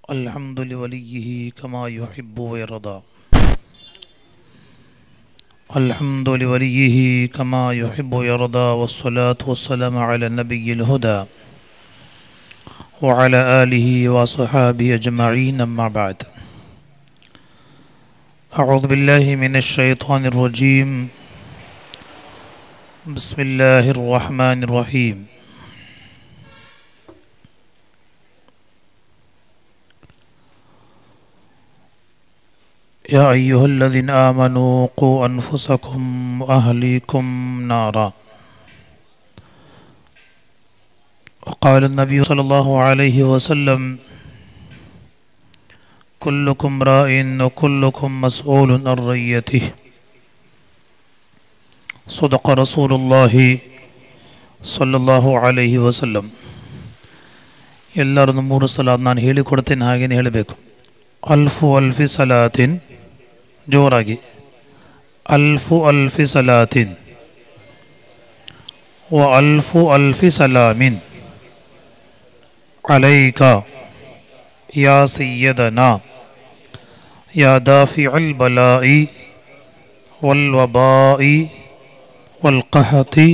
الحمد لوليه كما يحب ويرضى. الحمد لوليه كما يحب ويرضى، والصلاة والسلام على النبي الهدى وعلى آله وصحابه أجمعين، أما بعد. أعوذ بالله من الشيطان الرجيم. بسم الله الرحمن الرحيم. يا أيها الذين آمنوا قوا أنفسكم وأهليكم نارا. وقال النبي صلى الله عليه وسلم: كلكم راء وكلكم مسؤول عن رعيته. صدق رسول الله صلى الله عليه وسلم. ಎಲ್ಲರನ್ನು ಮೂರು ಸಲ ನಾನು ಹೇಳಿಕೊಡ್ತೇನೆ, ಹಾಗೇನೆ ಹೇಳಬೇಕು. ಅಲ್ಫು ಅಲ್ಫಿ ಸಲಾತಿನ್, ಜೋರಾಗಿ. ಅಲ್ಫು ಅಲ್ಫಿ ಸಲಾತಿನ್ ವ ಅಲ್ಫು ಅಲ್ಫಿ ಸಲಾಮಿನ್ ಅಲೈಕ ಯಾ ಸಯ್ಯದನಾ ಯಾ ದಾಫಿಅಲ್ ಬಲಾಯಿ ವಲ್ ವಬಾಯಿ ವಲ್ ಕಹತಿ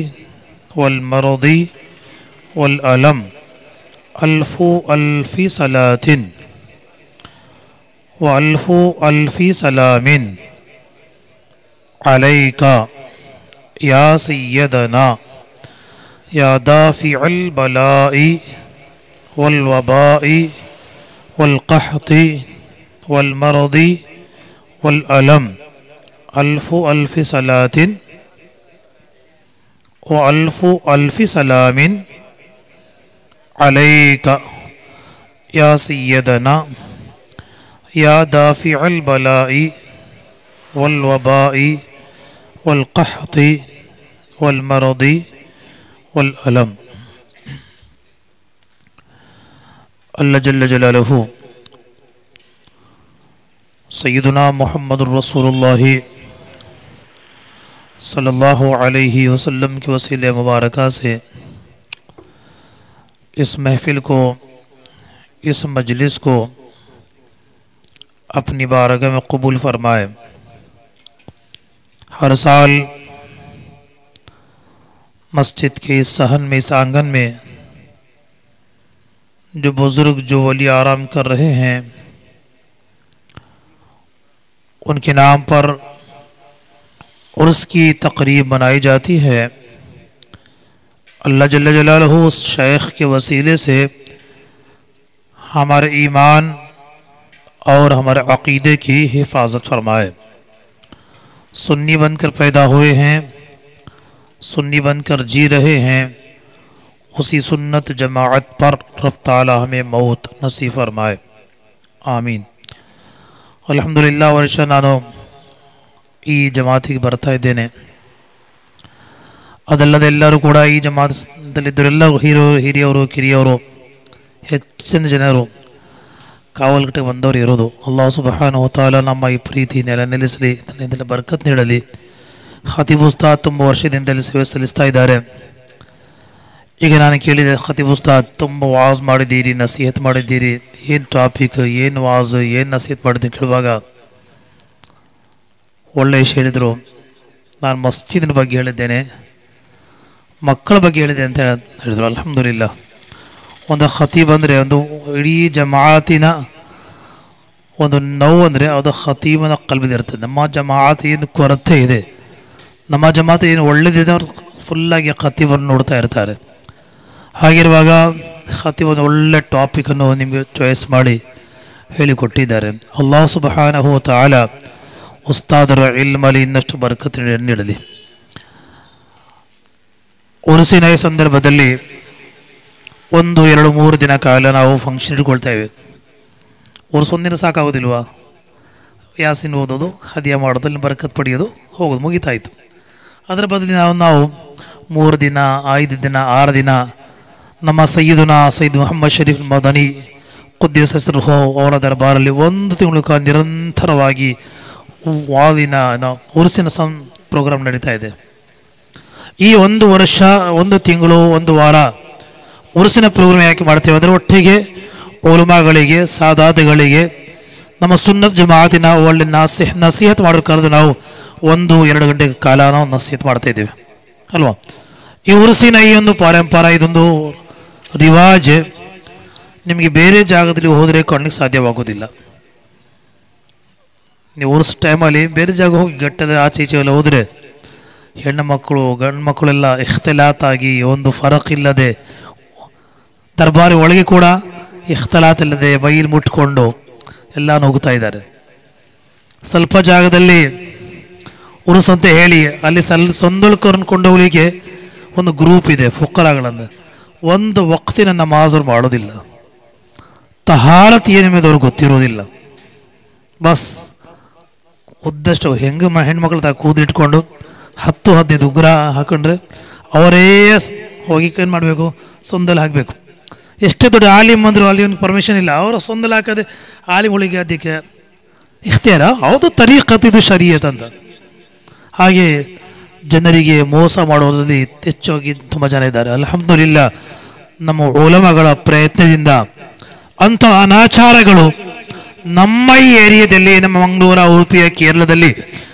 ವಲ್ ಮರದಿ ವಲ್ ಅಲಂ. ಅಲ್ಫು ಅಲ್ಫಿ ಸಲಾತಿನ್ وألف ألف سلام عليك يا سيدنا يا دافع البلاء والوباء والقحط والمرض والألم. ألف ألف صلاة وألف ألف سلام عليك يا سيدنا يا دافع البلاء والوباء والقحط والمرض والألم. الله جل جلاله سيدنا محمد رسول الله सल्लल्लाहु अलैहि वसल्लम के वसीले मुबारका से इस महफिल को, इस मजलिस को अपनी बारगाह में कबूल फरमाए। हर साल मस्जिद के इस सहन में, इस आंगन में जो बुज़ुर्ग, जो वली आराम कर रहे हैं, उनके नाम पर उर्स की तकरीब मनाई जाती है। अल्लाह जल्ल जलालहू उस शेख के वसीले से हमारे ईमान और हमारे अक़ीदे की हिफाजत फरमाए। सुन्नी बनकर पैदा हुए हैं, सुन्नी बनकर जी रहे हैं, उसी सुन्नत जमाअत पर रब ताला हमें मौत नसीब फरमाए, आमीन। अल्हम्दुलिल्लाह ವರ್ಷ ನಾನು ಈ ಜಮಾತಿಗೆ ಬರ್ತಾ ಇದ್ದೇನೆ. ಅದಲ್ಲದೆ ಎಲ್ಲರೂ ಕೂಡ ಈ ಜಮಾತದಲ್ಲಿದ್ದರೆಲ್ಲ ಹಿರಿಯವರು, ಕಿರಿಯವರು, ಹೆಚ್ಚಿನ ಜನರು ಕಾವಲ್ಗಟ್ಟೆಗೆ ಬಂದವರು ಇರೋದು. ಅಲ್ಲಾಹ್ ಸುಬ್ಹಾನಹು ವ ತಆಲಾ ನಮ್ಮ ಈ ಪ್ರೀತಿ ನೆಲೆಸಲಿ, ಇದರಲ್ಲಿ ಬರ್ಕತ್ ನೀಡಲಿ. ಖತೀಬ್ ಉಸ್ತಾದ್ ತುಂಬ ವರ್ಷದಿಂದಲೇ ಸೇವೆ ಸಲ್ಲಿಸ್ತಾ ಇದ್ದಾರೆ. ಈಗ ನಾನು ಕೇಳಿದೆ, ಖತೀಬ್ ಉಸ್ತಾದ್ ತುಂಬ ವಾಜ್ ಮಾಡಿದ್ದೀರಿ, ನಸೀಹತ್ ಮಾಡಿದ್ದೀರಿ, ಏನು ಟಾಪಿಕ್, ಏನು ವಾಜ್, ಏನು ನಸೀಹತ್ ಮಾಡಿದ್ದೀನಿ ಕೇಳುವಾಗ ಒಳ್ಳೆಯ ವಿಷಯ ಹೇಳಿದರು. ನಾನು ಮಸ್ಜಿದಿನ ಬಗ್ಗೆ ಹೇಳಿದ್ದೇನೆ, ಮಕ್ಕಳ ಬಗ್ಗೆ ಹೇಳಿದೆ ಅಂತ ಹೇಳಿದರು. ಅಲ್ಹಮ್ದುಲಿಲ್ಲಾ. ಒಂದು ಖತೀಬ್ ಅಂದರೆ ಒಂದು ಇಡೀ ಜಮಾತಿನ ಒಂದು ನೋವು ಅಂದರೆ ಅದು ಖತೀಬನ ಕಲ್ಬಿದಿರ್ತದೆ. ನಮ್ಮ ಜಮಾತ್ ಏನು ಕೊರತೆ ಇದೆ, ನಮ್ಮ ಜಮಾತ್ ಏನು ಒಳ್ಳೆದಿದೆ, ಅವ್ರು ಫುಲ್ಲಾಗಿ ಖತೀಬನ್ನು ನೋಡ್ತಾ ಇರ್ತಾರೆ. ಹಾಗಿರುವಾಗ ಖತೀಬ್ ಒಂದು ಒಳ್ಳೆ ಟಾಪಿಕನ್ನು ನಿಮಗೆ ಚಾಯ್ಸ್ ಮಾಡಿ ಹೇಳಿಕೊಟ್ಟಿದ್ದಾರೆ. ಅಲ್ಲಾಹ್ ಸುಬ್ಹಾನಹು ವ ತಆಲಾ ಉಸ್ತಾದರ ಇಲ್ಮಲ್ಲಿ ಇನ್ನಷ್ಟು ಬರ್ಕತ್ ನೀಡಲಿ. ಉರುಸಿನ ಈ ಸಂದರ್ಭದಲ್ಲಿ 1, 2, 3 ದಿನ ಕಾಲ ನಾವು ಫಂಕ್ಷನ್ ಇಟ್ಕೊಳ್ತೇವೆ. ಉರ್ಸು ಒಂದಿನ ಸಾಕಾಗೋದಿಲ್ವಾ? ಯಾಸಿನ್ ಓದೋದು, ಹದಿಯಾ ಮಾಡೋದು, ಅಲ್ಲಿ ಬರ್ಕತ್ ಪಡೆಯೋದು, ಹೋಗೋದು, ಮುಗಿತಾಯಿತು. ಅದರ ಬದಲು ನಾವು 3 ದಿನ, 5 ದಿನ, 6 ದಿನ ನಮ್ಮ ಸಯ್ಯದ್ ಮುಹಮ್ಮದ್ ಶರೀಫ್ ಮದನಿ ಕುದ್ದೀಸ್ ಹೆಸರು ಅವರ ದರ್ಬಾರಲ್ಲಿ 1 ತಿಂಗಳು ಕಾಲ ನಿರಂತರವಾಗಿ ವಾದಿನ ಉರ್ಸಿನ ಪ್ರೋಗ್ರಾಮ್ ನಡೀತಾ ಇದೆ. ಈ 1 ವರ್ಷ, 1 ತಿಂಗಳು, 1 ವಾರ ಉರ್ಸಿನ ಪ್ರೋಗ್ರಾಮ್ ಯಾಕೆ ಮಾಡ್ತೇವೆ ಅಂದರೆ ಒಟ್ಟಿಗೆ ಉಲಮಾಗಳಿಗೆ, ಸಾದಾತುಗಳಿಗೆ, ನಮ್ಮ ಸುನ್ನತ್ ಜಮಾಅತಿನ ಒಳ್ಳೆ ನಸೀಹತ್ ಮಾಡೋದು ಕರೆದು ನಾವು 1-2 ಗಂಟೆ ಕಾಲ ನಾವು ನಸೀಹತ್ ಮಾಡ್ತಾ ಇದ್ದೀವಿ ಅಲ್ವಾ. ಈ ಉರುಸಿನ ಈ ಒಂದು ಪರಂಪರೆ, ಇದೊಂದು ರಿವಾಜ್ ನಿಮಗೆ ಬೇರೆ ಜಾಗದಲ್ಲಿ ಹೋದರೆ ಕಾಣಲಿಕ್ಕೆ ಸಾಧ್ಯವಾಗೋದಿಲ್ಲ. ನೀವು ಉರ್ಸ್ ಟೈಮಲ್ಲಿ ಬೇರೆ ಜಾಗ ಹೋಗಿ ಗಟ್ಟದ ಆಚೆ ಈಚೆ ಎಲ್ಲ ಹೋದರೆ ಹೆಣ್ಣು ಮಕ್ಕಳು ಗಂಡು ಮಕ್ಕಳೆಲ್ಲ ಇಖ್ತಿಲಾತ್ ಆಗಿ ಒಂದು ಫರಕ್ ಇಲ್ಲದೆ, ದರ್ಬಾರಿ ಒಳಗೆ ಕೂಡ ಇಖ್ತಿಲಾತ್ ಇಲ್ಲದೆ ಬೈಲ್ ಮುಟ್ಕೊಂಡು ಎಲ್ಲ ಹೋಗ್ತಾ ಇದ್ದಾರೆ. ಸ್ವಲ್ಪ ಜಾಗದಲ್ಲಿ ಉರುಸ್ ಅಂತ ಹೇಳಿ ಅಲ್ಲಿ ಸಂದೊಳ್ಕರನ್ನು ಕೊಂಡೋಗ್ಲಿಕ್ಕೆ ಒಂದು ಗ್ರೂಪ್ ಇದೆ ಫುಕ್ಕರಾಗಳಂದು. ಒಂದು ವಕ್ತಿನ ನಮಾಜರು ಮಾಡೋದಿಲ್ಲ, ತಹಾರತ್ ಏನು ಮೇಲೆ ಅವ್ರಿಗೆ ಗೊತ್ತಿರೋದಿಲ್ಲ. ಬಸ್ ಉದ್ದಷ್ಟು ಹೆಂಗೆ ಹೆಣ್ಮಕ್ಳು ಕೂದಿಟ್ಕೊಂಡು 10-15 ಉಗ್ರ ಹಾಕೊಂಡ್ರೆ ಅವರೇ ಹೋಗಿ ಏನು ಮಾಡಬೇಕು, ಸೊಂದಲ್ಲಿ ಹಾಕಬೇಕು. ಎಷ್ಟೇ ದೊಡ್ಡ ಆಲಿಮ್ ಅಂದರು ಅಲ್ಲಿ ಒಂದು ಪರ್ಮಿಷನ್ ಇಲ್ಲ, ಅವರು ಸೊಂದಲ್ಲಿ ಹಾಕದೆ ಆಲಿಮ್ಗಳಿಗೆ ಅದಕ್ಕೆ ಇಖ್ತಿಯಾರ. ಹೌದು, ತರೀಖತ್ ಇದು ಶರೀಯತ್ ಅಂತ. ಹಾಗೆ ಜನರಿಗೆ ಮೋಸ ಮಾಡೋದ್ರಲ್ಲಿ ಹೆಚ್ಚಾಗಿ ತುಂಬ ಜನ ಇದ್ದಾರೆ. ಅಲ್ಹಮ್ದುಲಿಲ್ಲಾ ನಮ್ಮ ಉಲಮಾಗಳ ಪ್ರಯತ್ನದಿಂದ ಅಂಥ ಅನಾಚಾರಗಳು ನಮ್ಮ ಈ ಏರಿಯಾದಲ್ಲಿ, ನಮ್ಮ ಮಂಗಳೂರು, ಉಡುಪಿಯ, ಕೇರಳದಲ್ಲಿ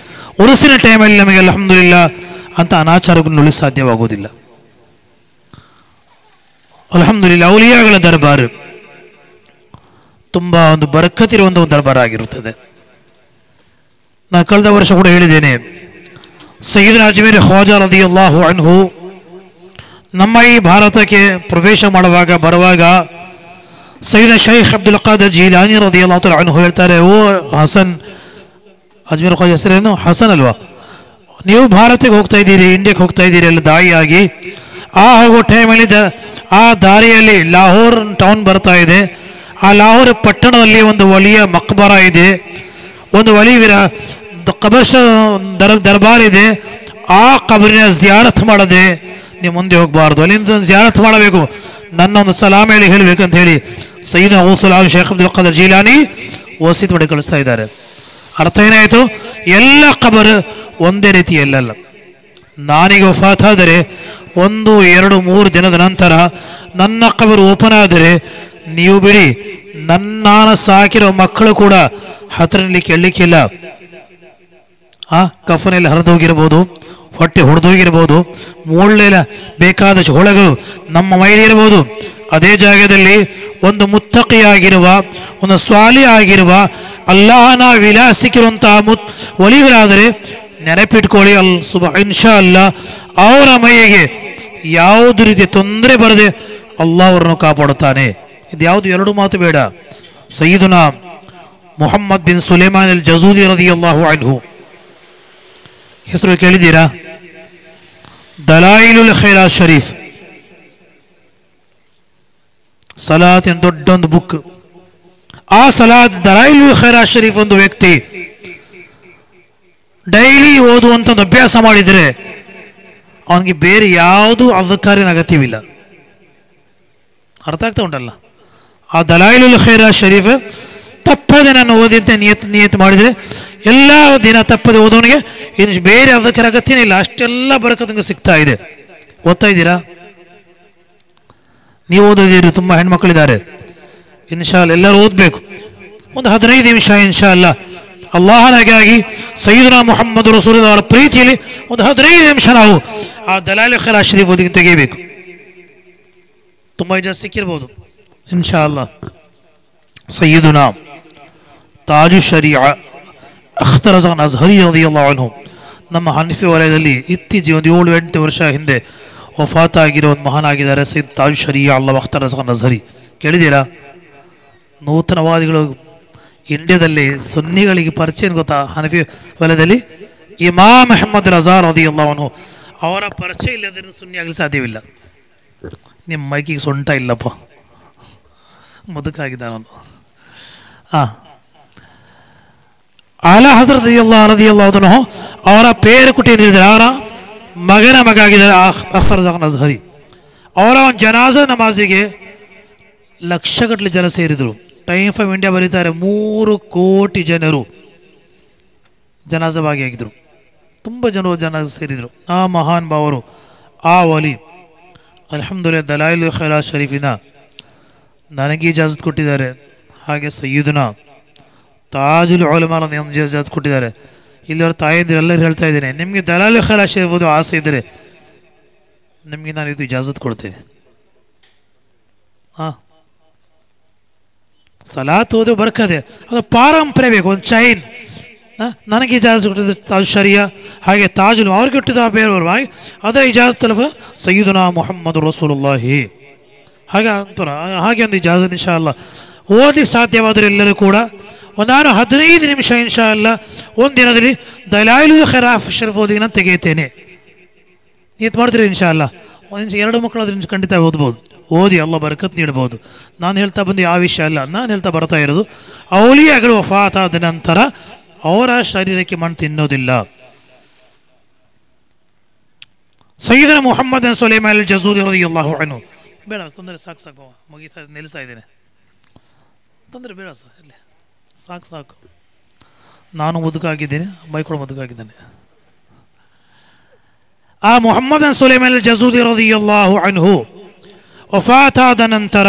ಉರುಸಿನ ಟೈಮಲ್ಲಿ ನಮಗೆ ಅಲ್ಹಮ್ದುಲಿಲ್ಲಾ ಅಂಥ ಅನಾಚಾರಗಳು ನುಳಿ ಸಾಧ್ಯವಾಗುವುದಿಲ್ಲ. ಅಲ್ಹಮ್ದುಲಿಲ್ಲಾ ಔಲಿಯಾಗಳ ದರ್ಬಾರ್ ತುಂಬ ಒಂದು ಬರಕತ್ತಿರುವಂಥ ಒಂದು ದರ್ಬಾರ್ ಆಗಿರುತ್ತದೆ. ನಾನು ಕಳೆದ ವರ್ಷ ಕೂಡ ಹೇಳಿದ್ದೇನೆ, ಸಯ್ಯಿದ್ನಾ ಅಜ್ಮೀರ್ ಖ್ವಾಜಾ ರದಿಯಲ್ಲಾಹು ಅನ್ಹು ನಮ್ಮ ಈ ಭಾರತಕ್ಕೆ ಪ್ರವೇಶ ಬರುವಾಗ ಸಯ್ಯಿದ್ನಾ ಶೈಖ್ ಅಬ್ದುಲ್ ಖಾದರ್ ಜೀಲಾನಿ ರದಿಯಲ್ಲಾಹು ತಆಲಾ ಅನ್ಹು ಹೇಳ್ತಾರೆ, ಓ ಹಸನ್, ಅಜ್ಮೀರ್ ಖ್ವಾಜಾ ಹೆಸರೇನು ಹಸನ್ ಅಲ್ವಾ, ನೀವು ಭಾರತಕ್ಕೆ ಹೋಗ್ತಾ ಇದ್ದೀರಿ, ಇಂಡಿಯಾಕ್ಕೆ ಹೋಗ್ತಾ ಇದ್ದೀರಿ ಎಲ್ಲ ದಾಯಿಯಾಗಿ. ಆ ಹೋಗೋ ಟೈಮಲ್ಲಿ ಆ ದಾರಿಯಲ್ಲಿ ಲಾಹೋರ್ ಟೌನ್ ಬರ್ತಾ ಇದೆ. ಆ ಲಾಹೋರ್ ಪಟ್ಟಣದಲ್ಲಿ ಒಂದು ವಲಿಯ ಮಕ್ಬರ ಇದೆ, ಒಂದು ವಲಿವಿರ ಕಬರ್ಶ ದರ್ಬಾರ್ ಇದೆ. ಆ ಕಬರಿನ ಜಿಯಾರತ್ ಮಾಡದೆ ನೀವು ಮುಂದೆ ಹೋಗಬಾರ್ದು, ಅಲ್ಲಿಂದ ಜಿಯಾರತ್ ಮಾಡಬೇಕು, ನನ್ನ ಒಂದು ಸಲಾಮ ಹೇಳಬೇಕಂತ ಹೇಳಿ ಸಯ್ಯಿದ್ನಾ ಗೌಸುಲ್ ಆಲಮ್ ಶೇಖ್ ಅಬ್ದುಲ್ ಖಾದರ್ ಜೀಲಾನಿ ವಸೀತ್ ಮಾಡಿ ಕಳಿಸ್ತಾ ಇದ್ದಾರೆ. ಅರ್ಥ ಏನಾಯಿತು? ಎಲ್ಲ ಕಬರ್ ಒಂದೇ ರೀತಿಯಲ್ಲ. ನಾನೀಗ ವಫಾತ್ ಆದರೆ 1-2-3 ದಿನದ ನಂತರ ನನ್ನ ಕಬರ್ ಓಪನ್ ಆದರೆ ನೀವು ಬಿಡಿ, ನಾನು ಸಾಕಿರೋ ಮಕ್ಕಳು ಕೂಡ ಹತ್ತಿರದಲ್ಲಿ ಕೇಳಲಿಕ್ಕಿಲ್ಲ. ಕಫನೆಲ್ಲ ಹರಿದೋಗಿರ್ಬೋದು, ಹೊಟ್ಟೆ ಹೊಡೆದೋಗಿರ್ಬೋದು, ಮೂಳೆಲ್ಲ ಬೇಕಾದ ಹೊಳೆಗಳು ನಮ್ಮ ಮೈಲಿರ್ಬೋದು. ಅದೇ ಜಾಗದಲ್ಲಿ ಒಂದು ಮುತ್ತಕಿಯಾಗಿರುವ, ಒಂದು ಸ್ವಾಲಿ ಆಗಿರುವ, ಅಲ್ಲಾಹನ ವಿಲಾಸಿಕ್ಕಿರುವಂತಹ ಒಲಿಗಳಾದರೆ ನೆನಪಿಟ್ಕೊಳ್ಳಿ, ಇನ್ಶಾ ಅಲ್ಲಾ ಅವರ ಮೈಗೆ ಯಾವುದೇ ರೀತಿಯ ತೊಂದರೆ ಬರದೆ ಅಲ್ಲಾಹ್ ಅವರನ್ನು ಕಾಪಾಡುತ್ತಾನೆ. ಇದು ಯಾವುದು ಎರಡು ಮಾತು ಬೇಡ. ಸಯ್ಯಿದುನಾ ಮುಹಮ್ಮದ್ ಬಿನ್ ಸುಲೈಮಾನ್ ಅಲ್ ಜಜೂಲಿ ರದಿಯಲ್ಲಾಹು ಅನ್ಹು ಹೆಸರು ಕೇಳಿದ್ದೀರಾ? ದಲಾಯಿಲುಲ್ ಖೈರಾತ್ ಶರೀಫ್ ಸಲಾತಿನ ದೊಡ್ಡೊಂದು ಬುಕ್. ಆ ಸಲಾತ್ ದಲಾಯಿಲುಲ್ ಖೈರಾತ್ ಶರೀಫ್ ಒಂದು ವ್ಯಕ್ತಿ ಡೈಲಿ ಓದುವಂತ ಒಂದು ಅಭ್ಯಾಸ ಮಾಡಿದರೆ ಅವನಿಗೆ ಬೇರೆ ಯಾವುದು ಅಜಕಾರಿನ ಅಗತ್ಯವಿಲ್ಲ. ಅರ್ಥ ಆಗ್ತಾ ಉಂಟಲ್ಲ? ಆ ದಲಾಯಿಲುಲ್ ಖೈರಾತ್ ಶರೀಫ್ ತಪ್ಪದೆ ನಾನು ಓದಿ ಅಂತ ನಿಯತ್ ಮಾಡಿದರೆ ಎಲ್ಲ ದಿನ ತಪ್ಪದೆ ಓದೋನಿಗೆ ಇನ್ನು ಬೇರೆ ಅದಕ್ಕೆ ಅಗತ್ಯನೇ ಇಲ್ಲ. ಅಷ್ಟೆಲ್ಲ ಬರಕತ್ತಂಗೆ ಸಿಗ್ತಾ ಇದೆ. ಓದ್ತಾ ಇದ್ದೀರಾ? ನೀವು ಓದೋದಿರಿ, ತುಂಬ ಹೆಣ್ಮಕ್ಳಿದ್ದಾರೆ. ಇನ್ಶಾ ಅಲ್ಲಾ ಎಲ್ಲರೂ ಓದಬೇಕು. ಒಂದು 15 ನಿಮಿಷ ಇನ್ಶಾ ಅಲ್ಲಾ ಅಲ್ಲಾಹನಿಗಾಗಿ ಸಯ್ಯಿದುನಾ ಮುಹಮ್ಮದ್ ರಸೂಲುಲ್ಲಾಹ್ ಅವರ ಪ್ರೀತಿಯಲ್ಲಿ ಒಂದು 15 ನಿಮಿಷ ನಾವು ಆ ದಲಾಯಿಲುಲ್ ಖೈರಾತ್ ಶರೀಫ್ ಓದಿ ತೆಗೆಯಬೇಕು. ತುಂಬ ಜಾಸ್ತಿ ಸಿಕ್ಕಿರ್ಬೋದು ಇನ್ಶಾ ಅಲ್ಲಾ. ಸಯ್ಯಿದುನಾ ತಾಜು ಶರೀಅ ಅಖ್ತರ್ ರಜಾನ್ ಅಜ್ಹರಿ ರದಿಯಲ್ಲಾಹು ಅನ್ಹು ನಮ್ಮ ಹನಫಿ ವಲಯದಲ್ಲಿ ಇತ್ತೀಚೆಗೆ ಒಂದು 7-8 ವರ್ಷ ಹಿಂದೆ ವಫಾತ್ ಆಗಿರೋ ಒಂದು ಮಹಾನಾಗಿದ್ದಾರೆ. ಸಯ್ಯಿದ್ ತಾಜು ಶರೀಅ ಅಲ್ಲಾ ಅಖ್ತರ್ ರಜಾನ್ ಅಜ್ಹರಿ ಕೇಳಿದ್ದೀರಾ? ನೂತನವಾದಿಗಳು ಇಂಡಿಯಾದಲ್ಲಿ ಸುನ್ನಿಗಳಿಗೆ ಪರಿಚಯ ಗೊತ್ತಾ? ಹನಫಿ ವಲಯದಲ್ಲಿ ಇಮಾಮ್ ಅಹ್ಮದ್ ರಜಾ ರದಿಯಲ್ಲಾಹು ಅನ್ಹು ಅವರ ಪರಿಚಯ ಇಲ್ಲದ್ರೆ ಸುನ್ನಿ ಆಗಲಿ ಸಾಧ್ಯವಿಲ್ಲ. ನಿಮ್ಮ ಮೈಕಿಗೆ ಸೊಂಟ ಇಲ್ಲಪ್ಪ, ಮುದುಕಾಗಿದ್ದಾನವನು. ಆಲಾ ಹಜರತ್ ರದಿಯಲ್ಲಾಹು ಅನ್ಹು ಅವರ ಪೇರು ಕುಟಿಯಿದ್ದಾರೆ. ಅವರ ಮಗನ ಮಗ ಆಗಿದ್ದಾರೆ ಅಖ್ತರ್ ರಜಾನ್ ಅಜ್ಹರಿ. ಅವರ ಒಂದು ಜನಾಜ ನಮಾಜಿಗೆ ಲಕ್ಷಗಟ್ಟಲೆ ಜನ ಸೇರಿದರು. ಟೈಮ್ಸ್ ಆಫ್ ಇಂಡಿಯಾ ಬರೀತಾರೆ 3 ಕೋಟಿ ಜನರು ಜನಾಜ ಭಾಗಿಯಾಗಿದ್ದರು. ತುಂಬ ಜನಾಜ ಸೇರಿದರು. ಆ ಮಹಾನ್ ಭಾವರು, ಆ ವಲಿ ಅಲ್ಹಮ್ದುಲಿಲ್ಲಾಹ್ ದಲಾಯಿಲುಲ್ ಖೈರಾತ್ ಶರೀಫಿನ ನನಗೆ ಇಜಾಜತ್ ಕೊಟ್ಟಿದ್ದಾರೆ. ಹಾಗೆ ಸಯ್ಯಿದುನಾ ತಾಜುಲ್ ಉಲಮಾ ಇಜಾಜತ್ ಕೊಟ್ಟಿದ್ದಾರೆ. ಇಲ್ಲಿವರ ತಾಯಂದಿರು ಎಲ್ಲರೂ ಹೇಳ್ತಾ ಇದ್ದೇನೆ, ನಿಮಗೆ ದಲಾಲಿ ಖಲಾಶ್ ಇರ್ಬೋದು ಆಸೆ ಇದ್ದರೆ ನಿಮಗೆ ನಾನು ಇದು ಇಜಾಜತ್ ಕೊಡ್ತೇನೆ. ಹಾಂ, ಸಲಾತ್ ಓದು ಬರ್ಕದೆ, ಅದು ಪಾರಂಪರೆ ಬೇಕು. ಒಂದು ಚೈನ್ ನನಗೆ ಇಜಾಜತ್ ಕೊಟ್ಟಿದ್ದು ತಾಜ್ ಶರಿಯಾ, ಹಾಗೆ ತಾಜುಲ್ ಅವ್ರಿಗೆ ಕೊಟ್ಟಿದ್ದ ಬೇರೆಯವರು ಹಾಗೆ ಅದರ ಇಜಾಜತ್ ಅಲ್ವ ಸಯ್ಯಿದುನಾ ಮುಹಮ್ಮದ್ ರಸೂಲುಲ್ಲಾಹಿ. ಹಾಗೆ ಒಂದು ಇಜಾಜತ್ ಇನ್ಶಾ ಅಲ್ಲ ಓದಲಿಕ್ಕೆ ಸಾಧ್ಯವಾದರೆ ಎಲ್ಲರೂ ಕೂಡ ನಾನು 15 ನಿಮಿಷ ಇನ್ಶಾ ಅಲ್ಲ ಒಂದಿನದಲ್ಲಿ ದಲಾಯಿಲುಲ್ ಖೈರಾತ್ ಶರೀಫ್ ಓದಿ ನಾನು ತೆಗೆಯುತ್ತೇನೆ. ನೀತು ಮಾಡ್ತೀರಿ ಇನ್ಶಾ ಅಲ್ಲ. ಒಂದು 2 ಮಕ್ಕಳು ಅದರಿಂದ ಖಂಡಿತ ಓದ್ಬೋದು, ಓದಿ ಅಲ್ಲ ಬರಕತ್ ನೀಡ್ಬೋದು. ನಾನು ಹೇಳ್ತಾ ಬಂದು ಆ ವಿಷಯ ಅಲ್ಲ, ನಾನು ಹೇಳ್ತಾ ಬರ್ತಾ ಇರೋದು ಔಲಿಯಾಗಳು ವಫಾತಾದ ನಂತರ ಅವರ ಶರೀರಕ್ಕೆ ಮಣ್ಣು ತಿನ್ನೋದಿಲ್ಲ. ಸಯ್ಯಿದನ ಮುಹಮ್ಮದ್ ಸುಲೈಮಾನ್ ಅಲ್ ಜಝೂರಿ ರದಿಯಲ್ಲಾಹು ಅನ್ಹು. ಬೇಡ ತೊಂದರೆ, ಸಾಕು ಮುಗಿತಾ ನಿಲ್ಲಿಸ್ತಾ ಇದ್ದೇನೆ, ತೊಂದರೆ ಬೇಡ ಸರ್, ಇಲ್ಲೇ ಸಾಕು. ನಾನು ಮುದುಕಾಗಿದ್ದೇನೆ, ಬೈಕೊಳ ಮುದುಕಾಗಿದ್ದೇನೆ. ಆ ಮುಹಮ್ಮದ್ ಸುಲೈಮಾನ್ ಅಲ್ ಜಝೂರಿ ರದಿಯಲ್ಲಾಹು ಅನ್ಹು ವಫಾತಾದ ನಂತರ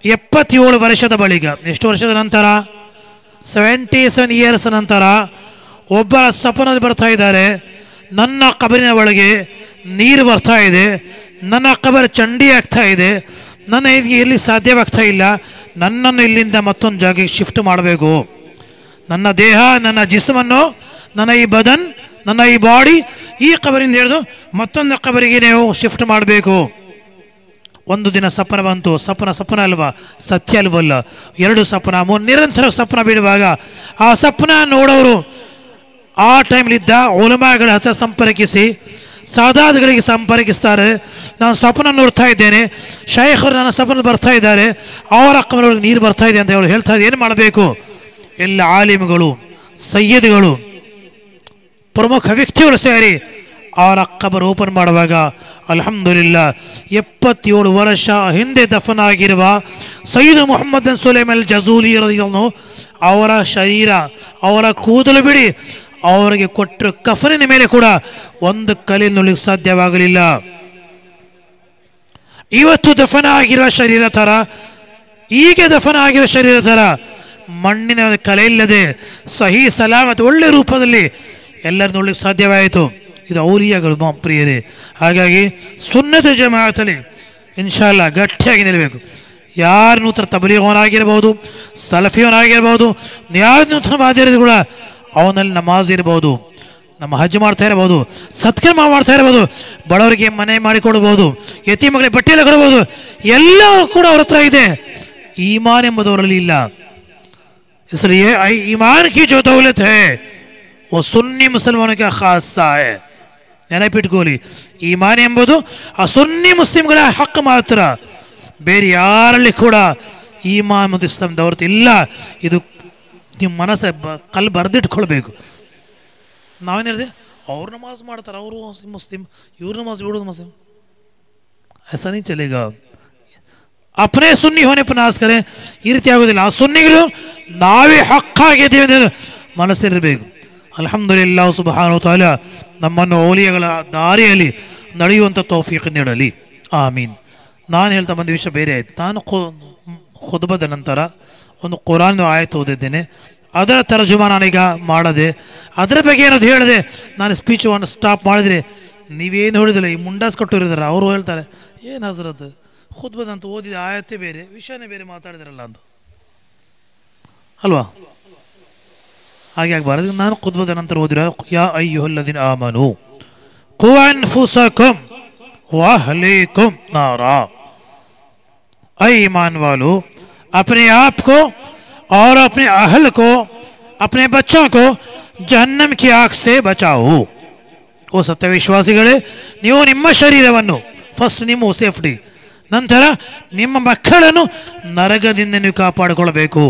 77 ವರ್ಷದ ಬಳಿಕ, ಎಷ್ಟು ವರ್ಷದ ನಂತರ? 77 ಇಯರ್ಸ್ ನಂತರ ಒಬ್ಬರ ಸಪನಲ್ಲಿ ಬರ್ತಾ ಇದ್ದಾರೆ, ನನ್ನ ಕಬರಿನ ಒಳಗೆ ನೀರು ಬರ್ತಾ ಇದೆ, ನನ್ನ ಕಬರ್ ಚಂಡಿ ಆಗ್ತಾ ಇದೆ, ನನ್ನ ಇದಕ್ಕೆ ಎಲ್ಲಿ ಸಾಧ್ಯವಾಗ್ತಾ ಇಲ್ಲ, ನನ್ನನ್ನು ಇಲ್ಲಿಂದ ಮತ್ತೊಂದು ಜಾಗಕ್ಕೆ ಶಿಫ್ಟ್ ಮಾಡಬೇಕು. ನನ್ನ ದೇಹ, ನನ್ನ ಜಿಸ್ಮನ್ನು, ನನ್ನ ಈ ಬದನ್, ನನ್ನ ಈ ಬಾಡಿ ಈ ಕಬರಿಂದ ಹಿಡಿದು ಮತ್ತೊಂದು ಕಬರಿಗೆ ನೀವು ಶಿಫ್ಟ್ ಮಾಡಬೇಕು. ಒಂದು ದಿನ ಸಪನ ಬಂತು. ಸಪನ ಅಲ್ವಾ, ಸತ್ಯ ಅಲ್ವಲ್ಲ, 2 ಸಪನ 3 ನಿರಂತರ ಸಪನ ಬಿಡುವಾಗ ಆ ಸಪನ ನೋಡೋರು ಆ ಟೈಮ್ಲಿದ್ದ ಉಲಮಾಗಳ ಹತ್ರ ಸಂಪರ್ಕಿಸಿ ಸಾದಾದ್ಗಳಿಗೆ ಸಂಪರ್ಕಿಸ್ತಾರೆ. ನಾನು ಸಪನ ನೋಡ್ತಾ ಇದ್ದೇನೆ, ಶೈಖರು ನನ್ನ ಸಪನ ಬರ್ತಾ ಇದ್ದಾರೆ, ಅವರ ಕಮಲೊಳಗೆ ನೀರು ಬರ್ತಾ ಇದೆ ಅಂತ ಅವರು ಹೇಳ್ತಾ ಇದ್ದಾರೆ, ಏನು ಮಾಡಬೇಕು? ಎಲ್ಲ ಆಲಿಮ್ಗಳು, ಸಯ್ಯದ್ಗಳು, ಪ್ರಮುಖ ವ್ಯಕ್ತಿಗಳು ಸೇರಿ ಅವರ ಕಬರ್ ಓಪನ್ ಮಾಡುವಾಗ ಅಲ್ಹಮ್ದುಲಿಲ್ಲಾ 77 ವರ್ಷ ಹಿಂದೆ ದಫನಾಗಿರುವ ಸಯ್ಯಿದ್ ಮುಹಮ್ಮದ್ ಸುಲೈಮಾನ್ ಅಲ್ ಜಝೂರಿ ರದಿಯಲ್ಲಾಹು ಅವರ ಶರೀರ, ಅವರ ಕೂದಲು ಬಿಡಿ, ಅವರಿಗೆ ಕೊಟ್ಟರು ಕಫನಿನ ಮೇಲೆ ಕೂಡ ಒಂದು ಕಲೆ ನೋಡಲಿಕ್ಕೆ ಸಾಧ್ಯವಾಗಲಿಲ್ಲ. ಇವತ್ತು ದಫನ ಆಗಿರುವ ಶರೀರ ಥರ, ಈಗ ದಫನ ಆಗಿರುವ ಶರೀರ ಥರ ಮಣ್ಣಿನ ಕಲೆ ಇಲ್ಲದೆ ಸಹಿ ಸಲಾಮತ್ ಒಳ್ಳೆ ರೂಪದಲ್ಲಿ ಎಲ್ಲರೂ ನೋಡ್ಲಿಕ್ಕೆ ಸಾಧ್ಯವಾಯಿತು. ಇದು ಔಲಿಯಾಗಳು ಪ್ರಿಯರೇ. ಹಾಗಾಗಿ ಸುನ್ನತ ಜಮಾಅತಲ್ಲಿ ಇನ್ಶಾ ಅಲ್ಲಾ ಗಟ್ಟಿಯಾಗಿ ನಿಲ್ಲಬೇಕು. ಯಾರು ನೂತನ ತಬಲೀಗವನಾಗಿರ್ಬೋದು, ಸಲಫಿಯವನಾಗಿರ್ಬೋದು, ಯಾರು ನೂತನವಾದಿರೋದು ಕೂಡ ಅವನಲ್ಲಿ ನಮಾಜ್ ಇರ್ಬೋದು, ನಮ್ಮ ಹಜ್ ಮಾಡ್ತಾ ಇರ್ಬೋದು, ಸತ್ಕರ್ಮ ಮಾಡ್ತಾ ಇರ್ಬೋದು, ಬಡವರಿಗೆ ಮನೆ ಮಾಡಿಕೊಡ್ಬೋದು, ಯತೀ ಮಗಳಿಗೆ ಬಟ್ಟೆ ಎಲ್ಲ ಕೊಡ್ಬೋದು, ಎಲ್ಲವೂ ಕೂಡ ಅವ್ರ ಹತ್ರ ಇದೆ. ಈಮಾನ್ ಎಂಬುದವರಲ್ಲಿ ಇಲ್ಲ. इसलिए ईमान की जो दौलत है वो सुन्नी मुसलमानों का खासा है. ನೆನಪಿಟ್ಕೊಳ್ಳಿ, ಈಮಾನ್ ಎಂಬುದು ಆ ಸುನ್ನಿ ಮುಸ್ಲಿಮ್ಗಳ ಹಕ್ಕು ಮಾತ್ರ, ಬೇರೆ ಯಾರಲ್ಲಿ ಕೂಡ ಈಮಾನ್ ಮತ್ತು ಇಸ್ಲಾಂ ದೌಲತ್ ಇಲ್ಲ. ಇದು ನಿಮ್ಮ ಮನಸ್ಸು ಕಲ್ಲು ಬರೆದಿಟ್ಕೊಳ್ಬೇಕು. ನಾವೇನು ಹೇಳಿದೆ, ಅವ್ರು ನಮಾಜ್ ಮಾಡ್ತಾರೆ, ಅವರು ಮುಸ್ಲಿಂ, ಇವ್ರು ನಮಾಜ್ ಬಿಡೋದು ಮುಸ್ಲಿಂ, ऐसा नहीं चलेगा. अपने सुन्नी होने पर नाज करें, ಈ ರೀತಿ ಆಗೋದಿಲ್ಲ. ಆ ಸುನ್ನಿಗಳು ನಾವೇ ಹಕ್ಕಾಗಿದ್ದೇವೆ ಅಂತ ಮನಸ್ಸಿರಬೇಕು. ಅಲ್ಹಮ್ದುಲಿಲ್ಲಾಹ್ ಸುಬ್ಹಾನಹು ವ ತಆಲಾ ನಮ್ಮನ್ನು ಔಲಿಯಾಗಳ ದಾರಿಯಲ್ಲಿ ನಡೆಯುವಂಥ ತೌಫೀಕ್ ನೀಡಲಿ, ಆಮೀನ್. ನಾನು ಹೇಳ್ತಾ ಬಂದ ವಿಷಯ ಬೇರೆ ಆಯಿತು. ನಾನು ಖುದ್ಬದ ನಂತರ ಒಂದು ಕುರಾನ್ ಆಯತು ಓದಿದ್ದೇನೆ, ಅದರ ತರ್ಜುಮಾ ನಾನೀಗ ಮಾಡದೆ, ಅದರ ಬಗ್ಗೆ ಏನದು ಹೇಳಿದೆ. ನಾನು ಸ್ಪೀಚನ್ನು ಸ್ಟಾಪ್ ಮಾಡಿದರೆ ನೀವೇನು ಹೇಳಿದಿಲ್ಲ, ಈ ಮುಂಡಾಸ್ ಕೊಟ್ಟಿರಿದಾರೆ ಅವರು ಹೇಳ್ತಾರೆ, ಏನು ಹಜರತ್ ಖುದ್ಬದಂತ ಓದಿದ ಆಯತ್ತೇ ಬೇರೆ, ವಿಷಯನೇ ಬೇರೆ ಮಾತಾಡಿದಾರಲ್ಲ ಅಂತ ಅಲ್ವಾ? ಹಾಗೆ ಆಗಬಾರದು. ನಾನು ಖುದ್ಬದ ನಂತರ ಓದಿರೋ ಯಾ ಅಯ್ಯುಹಲ್ಲದೀನ ಆಮನು ಖು ಅನ್ಫುಸಕುಂ ವ ಅಹ್ಲೀಕುಂ ನಾರಾ, ऐ ईमान वालो अपने आप को और अपने अहल को, अपने बच्चों को जहन्नम की आग से बचाओ. ಓ ಸತ್ಯವಿಶ್ವಾಸಿಗಳೇ, ನೀವು ನಿಮ್ಮ ಶರೀರವನ್ನು ಫಸ್ಟ್ ನಿಮ್ಮ ಸೇಫ್ಟಿ, ನಂತರ ನಿಮ್ಮ ಮಕ್ಕಳನ್ನು ನರಕದಿಂದ ನೀವು ಕಾಪಾಡಿಕೊಳ್ಳಬೇಕು.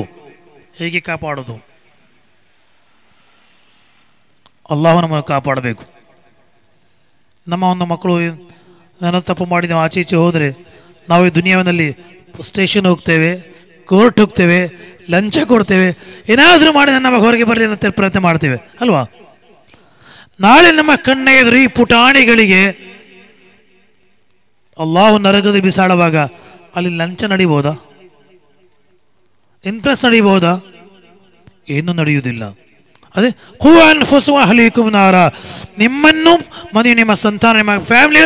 ಹೇಗೆ ಕಾಪಾಡೋದು? ಅಲ್ಲಾಹು ನಮ್ಮನ್ನು ಕಾಪಾಡಬೇಕು. ನಮ್ಮ ಒಂದು ಮಕ್ಕಳು ನಾನು ತಪ್ಪು ಮಾಡಿದ ಆಚೆ ಈಚೆ ಹೋದರೆ ನಾವು ಈ ದುನಿಯಾವಿನಲ್ಲಿ ಸ್ಟೇಷನ್ ಹೋಗ್ತೇವೆ, ಕೋರ್ಟ್ ಹೋಗ್ತೇವೆ, ಲಂಚ ಕೊಡ್ತೇವೆ, ಏನಾದರೂ ಮಾಡಿ ನನ್ನ ಹೊರಗೆ ಬರಲಿ ಅಂತ ಪ್ರಯತ್ನ ಮಾಡ್ತೇವೆ ಅಲ್ವಾ? ನಾಳೆ ನಮ್ಮ ಕಣ್ಣ ಎದುರು ಈ ಪುಟಾಣಿಗಳಿಗೆ ಅಲ್ಲಾಹು ನರಕದ ಬಿಸಾಡುವಾಗ ಅಲ್ಲಿ ಲಂಚ ನಡಿಬೋದಾ? ಇಂಪ್ರೆಸ್ ನಡೆಯಬಹುದಾ? ಏನೂ ನಡೆಯುವುದಿಲ್ಲ. ಅದೇ ಖೂ ಅನ್ಫುಸು ಅಹ್ಲೀಕುಂ ನಾರ, ನಿಮ್ಮನ್ನು ಮತ್ತು ನಿಮ್ಮ ಸಂತಾನ ನಿಮ್ಮ ಫ್ಯಾಮಿಲಿ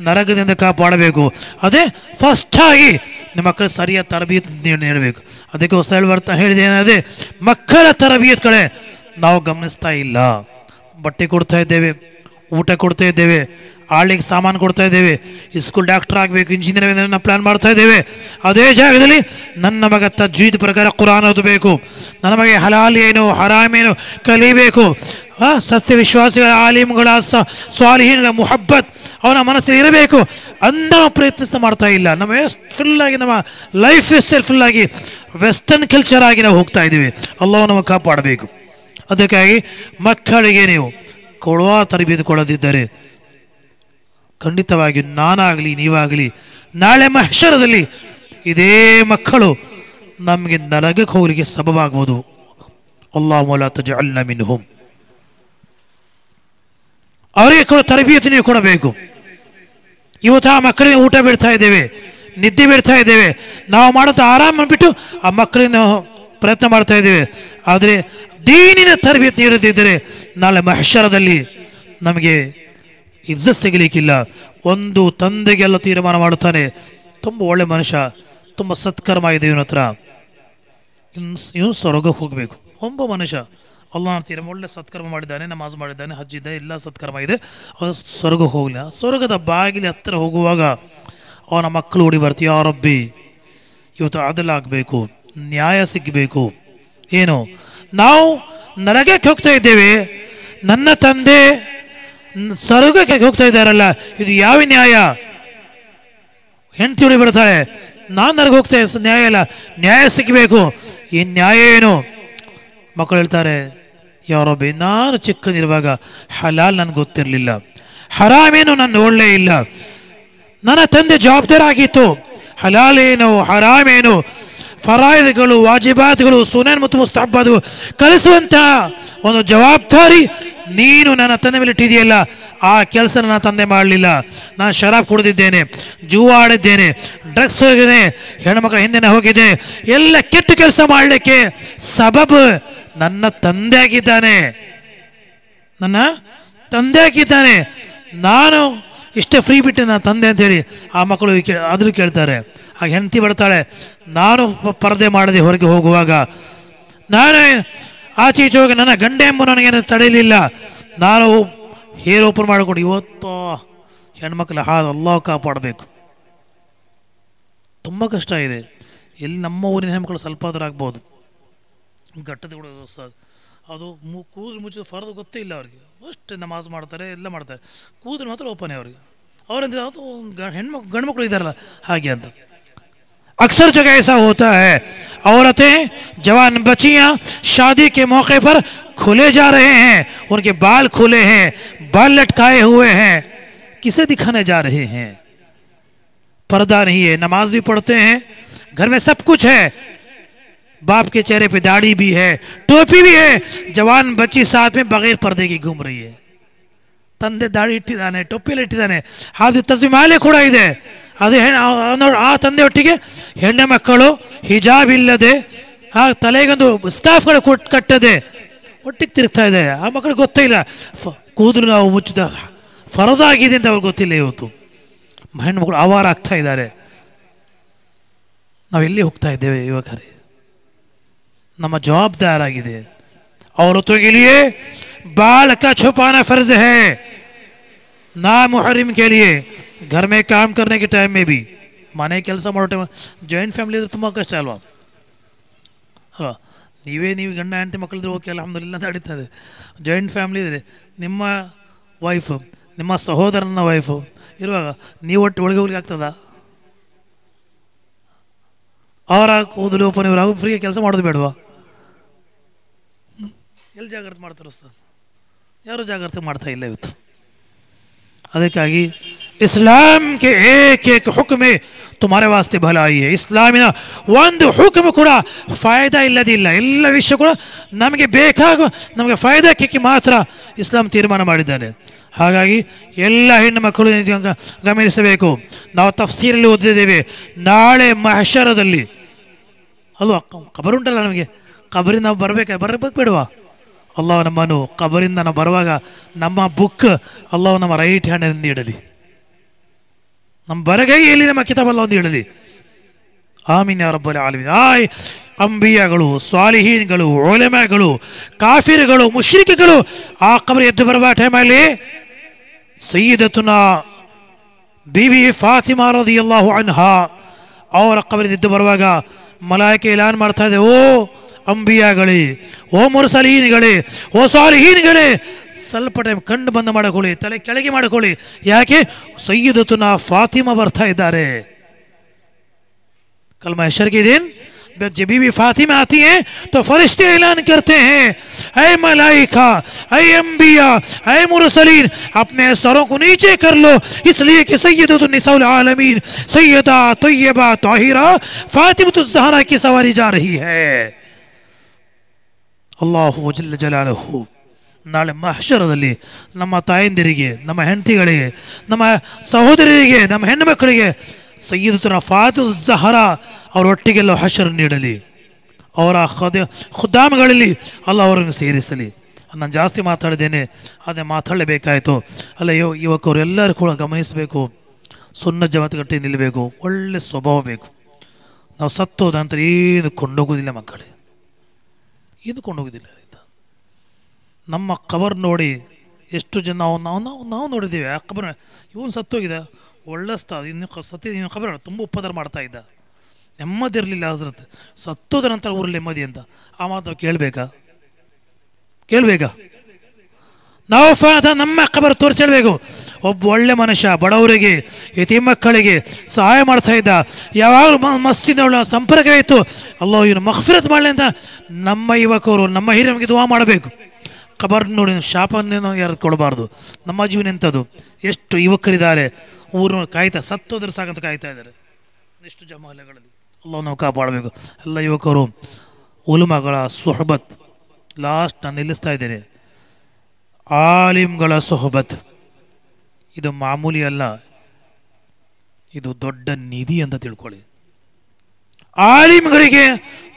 ನರಕದಿಂದ ಕಾಪಾಡಬೇಕು. ಅದೇ ಫಸ್ಟಾಗಿ ನಿಮ್ಮ ಮಕ್ಕಳು ಸರಿಯಾದ ತರಬೇತಿ ನೀಡಬೇಕು. ಅದಕ್ಕೆ ಹೊಸ ಹೇಳಿದೆ ಏನದೇ, ಮಕ್ಕಳ ತರಬೇತಿ ಕಡೆ ನಾವು ಗಮನಿಸ್ತಾ ಇಲ್ಲ. ಬಟ್ಟೆ ಕೊಡ್ತಾ ಇದ್ದೇವೆ, ಊಟ ಕೊಡ್ತಾ ಇದ್ದೇವೆ, ಆಳಿಗೆ ಸಾಮಾನು ಕೊಡ್ತಾ ಇದ್ದೇವೆ, ಸ್ಕೂಲ್ ಡಾಕ್ಟರ್ ಆಗಬೇಕು, ಇಂಜಿನಿಯರ್ ನಾವು ಪ್ಲಾನ್ ಮಾಡ್ತಾ ಇದ್ದೇವೆ. ಅದೇ ಜಾಗದಲ್ಲಿ ನನ್ನ ಮಗ ತಜ್ವೀದ್ ಪ್ರಕಾರ ಕುರಾನ್ ಓದಬೇಕು, ನನ್ನ ಮಗ ಹಲಾಲ್ ಏನು ಹರಾಮೇನು ಕಲಿಬೇಕು, ಸತ್ಯ ವಿಶ್ವಾಸಿಗಳ ಆಲಿಮ್ಗಳ ಸ್ವಾಲಿಹೀನ್ಗಳ ಮುಹಬ್ಬತ್ ಅವನ ಮನಸ್ಸಲ್ಲಿ ಇರಬೇಕು ಅಂತ ನಾವು ಪ್ರಯತ್ನ ಮಾಡ್ತಾ ಇಲ್ಲ. ನಮ್ಮ ಫುಲ್ಲಾಗಿ ನಮ್ಮ ಲೈಫ್ ಸ್ಟೈಲ್ ಫುಲ್ಲಾಗಿ ವೆಸ್ಟರ್ನ್ ಕಲ್ಚರ್ ಆಗಿ ನಾವು ಹೋಗ್ತಾ ಇದ್ದೀವಿ. ಅಲ್ಲಾಹ್ ನಮಗೆ ಕಾಪಾಡಬೇಕು. ಅದಕ್ಕಾಗಿ ಮಕ್ಕಳಿಗೆ ನೀವು ಕೊಡುವ ತರಬೇತಿ ಕೊಡದಿದ್ದರೆ ಖಂಡಿತವಾಗಿ ನಾನಾಗಲಿ ನೀವಾಗಲಿ ನಾಳೆ ಮಹ್ಶರದಲ್ಲಿ ಇದೇ ಮಕ್ಕಳು ನಮಗೆ ನರಕಕ್ಕೆ ಹೋಗಲಿಕ್ಕೆ ಸಬಬಾಗ್ಬೋದು. ಅಲ್ಲಾಹು ಲಾ ತಜಅಲ್ನಾ ಮಿನ್ಹುಂ. ಅವರಿಗೆ ತರಬೇತಿ ನೀವು ಕೊಡಬೇಕು. ಇವತ್ತು ಆ ಮಕ್ಕಳಿಗೆ ಊಟ ಬಿಡ್ತಾ ಇದ್ದೇವೆ, ನಿದ್ದೆ ಬಿಡ್ತಾ ಇದ್ದೇವೆ, ನಾವು ಮಾಡೋದು ಆರಾಮ ಬಿಟ್ಟು ಆ ಮಕ್ಕಳಿಗೆ ನಾವು ಪ್ರಯತ್ನ ಮಾಡ್ತಾ ಇದ್ದೇವೆ. ಆದರೆ ದೀನಿನ ತರಬೇತಿ ನೀಡದಿದ್ದರೆ ನಾಳೆ ಮಹ್ಶರದಲ್ಲಿ ನಮಗೆ ಇಜ್ಜತ್ ಸಿಗಲಿಕ್ಕಿಲ್ಲ. ಒಂದು ತಂದೆಗೆಲ್ಲ ತೀರ್ಮಾನ ಮಾಡುತ್ತಾನೆ, ತುಂಬ ಒಳ್ಳೆ ಮನುಷ್ಯ, ತುಂಬ ಸತ್ಕರ್ಮ ಇದೆ ಇವನ ಹತ್ರ, ಇವನು ಸ್ವರ್ಗಕ್ಕೆ ಹೋಗಬೇಕು. ಒಬ್ಬ ಮನುಷ್ಯ ಅಲ್ಲಾಹ್ ತೀರ್ಮಾನ ಒಳ್ಳೆ ಸತ್ಕರ್ಮ ಮಾಡಿದ್ದಾನೆ, ನಮಾಜ್ ಮಾಡಿದ್ದಾನೆ, ಹಜ್ ಇದೆ, ಎಲ್ಲ ಸತ್ಕರ್ಮ ಇದೆ, ಅವನು ಸ್ವರ್ಗಕ್ಕೆ ಹೋಗಲಿಲ್ಲ. ಸ್ವರ್ಗದ ಬಾಗಿಲ ಹತ್ತಿರ ಹೋಗುವಾಗ ಅವನ ಮಕ್ಕಳು ಓಡಿ ಬರ್ತೀವಿ, ಯಾ ರಬ್ಬಿ ಇವತ್ತು ಅದಲಾಗಬೇಕು, ನ್ಯಾಯ ಸಿಗಬೇಕು. ಏನು ನಾವು ನರಕಕ್ಕೆ ಹೋಗ್ತಾ ಇದ್ದೇವೆ, ನನ್ನ ತಂದೆ ಸ್ವರ್ಗಕ್ಕೆ ಹೋಗ್ತಾ ಇದ್ದಾರಲ್ಲ, ಇದು ಯಾವ ನ್ಯಾಯ? ಹೆಂಡತಿ ಉಳಿ ಬಿಡ್ತಾಳೆ, ನಾನು ನರಕ ಹೋಗ್ತಾ ನ್ಯಾಯ ಇಲ್ಲ, ನ್ಯಾಯ ಸಿಗಬೇಕು. ಈ ನ್ಯಾಯ ಏನು? ಮಕ್ಕಳು ಹೇಳ್ತಾರೆ, ಯಾರೊಬ್ಬ ನಾನು ಚಿಕ್ಕದಿರುವಾಗ ಹಲಾಲ್ ನನಗೆ ಗೊತ್ತಿರಲಿಲ್ಲ, ಹರಾಮೇನು ನನ್ನ ಒಳ್ಳೆ ಇಲ್ಲ, ನನ್ನ ತಂದೆ ಜವಾಬ್ದಾರಿ ಆಗಿತ್ತು, ಹಲಾಲೇನು ಹರಾಮೇನು ಫರಾಯಿದ್ಗಳು ವಾಜಿಬಾತ್ಗಳು ಸುನನ್ ಮತ್ತು ಮುಸ್ತಹಬ್ಬಾದ್ಗಳು ಕಲಿಸುವಂಥ ಒಂದು ಜವಾಬ್ದಾರಿ ನೀನು ನನ್ನ ತಂದೆ ಮೇಲೆ ಇಟ್ಟಿದೆಯಲ್ಲ, ಆ ಕೆಲಸ ನನ್ನ ತಂದೆ ಮಾಡಲಿಲ್ಲ. ನಾನು ಶರಾಬ್ ಕುಡಿದಿದ್ದೇನೆ, ಜೂವ ಆಡಿದ್ದೇನೆ, ಡ್ರಗ್ಸ್ ಹೋಗಿದ್ದೇನೆ, ಹೆಣ್ಮಕ್ಳ ಹಿಂದೆ ಹೋಗಿದ್ದೆ, ಎಲ್ಲ ಕೆಟ್ಟ ಕೆಲಸ ಮಾಡಲಿಕ್ಕೆ ಸಬಬ್ ನನ್ನ ತಂದೆ ಆಗಿದ್ದಾನೆ, ನನ್ನ ತಂದೆ ಆಗಿದ್ದಾನೆ. ನಾನು ಇಷ್ಟೇ ಫ್ರೀ ಬಿಟ್ಟೆ ನನ್ನ ತಂದೆ ಅಂತೇಳಿ ಆ ಮಕ್ಕಳು ಆದರೂ ಕೇಳ್ತಾರೆ. ಆಗ ಹೆಂಡತಿ ಬರ್ತಾಳೆ, ನಾನು ಪರದೆ ಮಾಡದೆ ಹೊರಗೆ ಹೋಗುವಾಗ ನಾನು ಆಚೆ ಈಚೆ ಹೋಗಿ ನನ್ನ ಗಂಡ ಎಂಬ ನನಗೇನು ತಡೆಯಲಿಲ್ಲ, ನಾನು ಹೇರ್ ಓಪನ್ ಮಾಡಿಕೊಂಡು. ಇವತ್ತು ಹೆಣ್ಮಕ್ಳು ಅಲ್ಲಾಹ್ ಕಾಪಾಡಬೇಕು, ತುಂಬ ಕಷ್ಟ ಇದೆ. ಎಲ್ಲಿ ನಮ್ಮ ಊರಿನ ಹೆಣ್ಮಕ್ಳು ಸ್ವಲ್ಪ ಆದರೂ ಆಗ್ಬೋದು, ಗಟ್ಟದ ಕೂಡ ಅದು ಕೂದಲು ಮುಚ್ಚಿದ ಫರ್ದು ಗೊತ್ತೇ ಇಲ್ಲ ಅವ್ರಿಗೆ, ಅಷ್ಟೇ ನಮಾಜ್ ಮಾಡ್ತಾರೆ, ಎಲ್ಲ ಮಾಡ್ತಾರೆ, ಕೂದಲು ಮಾತ್ರ ಓಪನ್ ಅವ್ರಿಗೆ. ಅವರಂದ್ರೆ ಅದು ಗಂಡು ಮಕ್ಕಳು ಇದ್ದಾರಲ್ಲ ಹಾಗೆ ಅಂತ. अक्सर जगह ऐसा होता है, औरतें जवान बच्चियां शादी के मौके पर खुले जा रहे हैं, उनके बाल खुले हैं, बाल लटकाए हुए हैं, किसे दिखाने जा रहे हैं? पर्दा नहीं है, नमाज भी पढ़ते हैं, घर में सब कुछ है, बाप के चेहरे पे दाढ़ी भी है, टोपी भी है, जवान बच्ची साथ में बगैर पर्दे की घूम रही है. ತಂದೆ ದಾಡಿ ಇಟ್ಟಿದ್ದಾನೆ, ಟೊಪ್ಪಿಯಲ್ಲಿ ಇಟ್ಟಿದ್ದಾನೆ, ಹಾಗೆ ತಸ್ಮಾಲೆ ಕೂಡ ಇದೆ. ಅದೇ ಆ ತಂದೆ ಒಟ್ಟಿಗೆ ಹೆಣ್ಣು ಮಕ್ಕಳು ಹಿಜಾಬ್ ಇಲ್ಲದೆ ಆ ತಲೆಗೊಂದು ಸ್ಕಾರ್ಫ್ಗಳು ಕಟ್ಟದೆ ಒಟ್ಟಿಗೆ ತಿರುಗ್ತಾ ಇದೆ. ಆ ಮಕ್ಕಳಿಗೆ ಗೊತ್ತೇ ಇಲ್ಲ ಕೂದಲು ನಾವು ಮುಚ್ಚಿದ ಫರದಾಗಿದೆ ಅಂತ ಅವ್ರಿಗೆ ಗೊತ್ತಿಲ್ಲ. ಇವತ್ತು ಹೆಣ್ಮಕ್ಳು ಆವಾರ ಆಗ್ತಾ ಇದ್ದಾರೆ. ನಾವು ಎಲ್ಲಿ ಹೋಗ್ತಾ ಇದ್ದೇವೆ ಯುವಕರೇ? ನಮ್ಮ ಜವಾಬ್ದಾರಾಗಿದೆ. औरतों के लिए बाल का छुपाना फर्ज है, ना मुहर्रिम के लिए घर में काम करने के टाइम में भी. ಮನೆ ಕೆಲಸ ಮಾಡೋ ಟೈಮ್ ಜಾಯಿಂಟ್ ಫ್ಯಾಮಿಲಿ ಇದ್ರೆ ತುಂಬ ಕಷ್ಟ ಅಲ್ವಾ? ಅಲ್ವಾ? ನೀವು ಗಂಡ ಹೆಂಡತಿ ಮಕ್ಕಳಿದ್ರೆ ಓಕೆ, ಅಲ್ಹಮ್ದುಲಿಲ್ಲಾಹ್ ಅಂತ ನಡೀತದೆ. ಜಾಯಿಂಟ್ ಫ್ಯಾಮಿಲಿ ಇದ್ರೆ ನಿಮ್ಮ ವೈಫು ನಿಮ್ಮ ಸಹೋದರನ ವೈಫು ಇರುವಾಗ ನೀವು ಒಳಗೆ ಹೋಗ್ಲಿಕ್ಕೆ ಆಗ್ತದ? ಅವರ ಕೂದಲು ಓಪನ್ ಇವರು ಫ್ರೀ ಕೆಲಸ ಮಾಡೋದು ಬೇಡವಾ? ಎಲ್ಲಿ ಜಾಗ್ರತೆ ಮಾಡ್ತಾರೆ ಉಸ್ತಾದ್? ಯಾರು ಜಾಗ್ರತೆ ಮಾಡ್ತಾ ಇಲ್ಲ ಇವತ್ತು. ಅದಕ್ಕಾಗಿ ಇಸ್ಲಾಂ ಕೆ ಏಕ್ ಹುಕ್ಮೆ ತುಮಾರೆ ವಾಸ್ತೆ ಭಲಾಯಿ. ಇಸ್ಲಾಮಿನ ಒಂದು ಹುಕ್ಮ ಕೂಡ ಫಾಯ್ದಾ ಇಲ್ಲದಿಲ್ಲ. ಎಲ್ಲ ವಿಷಯ ಕೂಡ ನಮಗೆ ನಮಗೆ ಫಾಯ್ದಾಕ್ಕೆ ಮಾತ್ರ ಇಸ್ಲಾಂ ತೀರ್ಮಾನ ಮಾಡಿದ್ದಾನೆ. ಹಾಗಾಗಿ ಎಲ್ಲ ಹೆಣ್ಣು ಮಕ್ಕಳು ಗಮನಿಸಬೇಕು. ನಾವು ತಫ್ಸೀರಲ್ಲಿ ಓದಿದ್ದೇವೆ, ನಾಳೆ ಮಹ್ಶರದಲ್ಲಿ ಅಲ್ವಾ? ಖಬರುಂಟಲ್ಲ ನಮಗೆ, ಖಬರಿಂದ ನಾವು ಬರಬೇಕು ಬೇಡವಾ? ಅಲ್ಲಾಹ್ ನಮ್ಮನ್ನು ಖಬರಿಂದ ನಾವು ಬರುವಾಗ ನಮ್ಮ ಬುಕ್ ಅಲ್ಲಾಹ್ ನಮ್ಮ ರೈಟ್ ಹ್ಯಾಂಡಲ್ಲಿ ಇಡಲಿ, ನಮ್ಮ ಬರಗೈಯಲ್ಲಿ ನಮ್ಮ ಕಿತಾಬ್ ಅಲ್ಲಾಹ್ ಒಂದು ಇಡಲಿ. ಆಮೀನ್ ಯಾ ರಬ್ಬಲ್ ಆಲಮೀನ್. ಅಂಬಿಯಾಗಳು, ಸ್ವಾಲಿಹೀನ್ಗಳು, ಉಲಮಾಗಳು, ಕಾಫಿರ್ಗಳು, ಮುಶ್ರಿಕ್ಗಳು ಆ ಖಬರ್ ಎದ್ದು ಬರುವ ಟೈಮಲ್ಲಿ ಸಯ್ಯಿದತುನಾ ಬೀಬಿ ಫಾತಿಮಾ ರದಿಯಲ್ಲಾಹು ಅನ್ಹಾ ಅವರ ಖಬರ್ ಎದ್ದು ಬರುವಾಗ ಮಲಾಯಿಕೆ ಇಲಾನ್ ಮಾಡ್ತಾ ಇದೆ, ಓ ಅಂಬಿಯಾಗಳೇ, ಓ ಮುರ್ಸಲೀನ್ಗಳೇ, ಓ ಸಾಲಿಹೀನ್ಗಳೇ, ಸ್ವಲ್ಪ ಟೈಮ್ ಕಣ್ಣು ಬಂದ್ ಮಾಡಿಕೊಳ್ಳಿ, ತಲೆ ಕೆಳಗೆ ಮಾಡಿಕೊಳ್ಳಿ. ಯಾಕೆ? ಸಯ್ಯಿದತುನಾ ಫಾತಿಮಾ ಬರ್ತಾ ಇದ್ದಾರೆ. कलमा अशर के दिन जब बीबी फातिमा आती हैं तो फरिश्ते ऐलान करते हैं, ऐ मलाइका, ऐ अंबिया, ऐ मुरसलीन, अपने सरों को नीचे कर लो, इसलिए कि सय्यदतुन निसाउल आलमीन सय्यदा तय्यबा ताहिरा फातिमतुज़ ज़हरा की सवारी जा रही है. ಅಲ್ಲಾಹು ಜಲ್ಲ ಜಲಾಲಹು ನಾಳೆ ಮಹ್ಶರದಲ್ಲಿ ನಮ್ಮ ತಾಯಂದಿರಿಗೆ, ನಮ್ಮ ಹೆಂಡತಿಗಳಿಗೆ, ನಮ್ಮ ಸಹೋದರರಿಗೆ, ನಮ್ಮ ಹೆಣ್ಣು ಮಕ್ಕಳಿಗೆ ಸಯ್ಯಿದತುನಾ ಫಾತಿಮಾ ಝಹರಾ ಅವರೊಟ್ಟಿಗೆಲ್ಲ ಹಶರ್ ನೀಡಲಿ, ಅವರ ಖುದ್ದಾಮ್ಗಳಲ್ಲಿ ಅಲ್ಲ ಅವರನ್ನು ಸೇರಿಸಲಿ. ನಾನು ಜಾಸ್ತಿ ಮಾತಾಡಿದ್ದೇನೆ, ಅದೇ ಮಾತಾಡಲೇಬೇಕಾಯಿತು. ಅಲ್ಲ, ಯುವಕರು ಎಲ್ಲರೂ ಕೂಡ ಗಮನಿಸಬೇಕು, ಸುನ್ನ ಜಮಾತುಗಟ್ಟಿ ನಿಲ್ಲಬೇಕು, ಒಳ್ಳೆ ಸ್ವಭಾವ ಬೇಕು. ನಾವು ಸತ್ತೋದ ನಂತರ ಏನು ಕೊಂಡೋಗೋದಿಲ್ಲ ಮಕ್ಕಳೇ, ಏನು ಕೊಂಡೋಗೋದಿಲ್ಲ. ಆಯಿತಾ? ನಮ್ಮ ಕವರ್ ನೋಡಿ ಎಷ್ಟು ಜನ ನಾವು ನೋಡಿದ್ದೀವಿ. ಆ ಕಬರ್ ಇವನು ಸತ್ತೋಗಿದೆ, ಒಳ್ಳೆ ಇನ್ನು ಇನ್ನು ಖಬರ್ ತುಂಬ ಉಪದ್ರ ಮಾಡ್ತಾ ಇದ್ದ, ನೆಮ್ಮದಿ ಇರಲಿಲ್ಲ ಹಜರತ್, ಸತ್ತೋದ ನಂತರ ಊರಲ್ಲಿ ನೆಮ್ಮದಿ ಅಂತ. ಆ ಮಾತು ನಾವು ಕೇಳಬೇಕಾ? ನಾವು ನಮ್ಮ ಖಬರ್ ತೋರಿಸಿಡ್ಬೇಕು. ಒಬ್ಬ ಒಳ್ಳೆ ಮನುಷ್ಯ ಬಡವರಿಗೆ, ಯತೀಮ್ ಮಕ್ಕಳಿಗೆ ಸಹಾಯ ಮಾಡ್ತಾ ಇದ್ದ, ಯಾವಾಗಲೂ ಮಸ್ಜಿದ್ನ ಸಂಪರ್ಕವಿತ್ತು. ಅಲ್ಲಾಹ್ ಇವನು ಮಗ್ಫಿರತ್ ಮಾಡಲಿ ಅಂತ ನಮ್ಮ ಯುವಕರು, ನಮ್ಮ ಹಿರಿಯರಿಗೆ ದುವಾ ಮಾಡಬೇಕು. ಖಬರ್ ನೋಡಿ ಶಾಪನ್ನೇನೋ ಯಾರು ಕೊಡಬಾರ್ದು. ನಮ್ಮ ಜೀವನ ಎಂಥದ್ದು, ಎಷ್ಟು ಯುವಕರಿದ್ದಾರೆ ಊರು ಕಾಯ್ತಾ, ಸತ್ತೋದ್ರೆ ಸಾಕಂತ ಕಾಯ್ತಾ ಇದ್ದಾರೆ ಎಷ್ಟು ಜಮಾಲೆಗಳಲ್ಲಿ. ಅಲ್ಲಾಹ್ ನಾವು ಕಾಪಾಡಬೇಕು. ಎಲ್ಲ ಯುವಕರು ಉಲಮಾಗಳ ಸುಹಬತ್, ಲಾಸ್ಟ್ ನಾನು ನಿಲ್ಲಿಸ್ತಾ ಇದ್ದೇನೆ, ಆಲಿಮ್ಗಳ ಸುಹಬತ್ ಇದು ಮಾಮೂಲಿ ಅಲ್ಲ, ಇದು ದೊಡ್ಡ ನಿಧಿ ಅಂತ ತಿಳ್ಕೊಳ್ಳಿ. ಆಲಿಮ್ಗಳಿಗೆ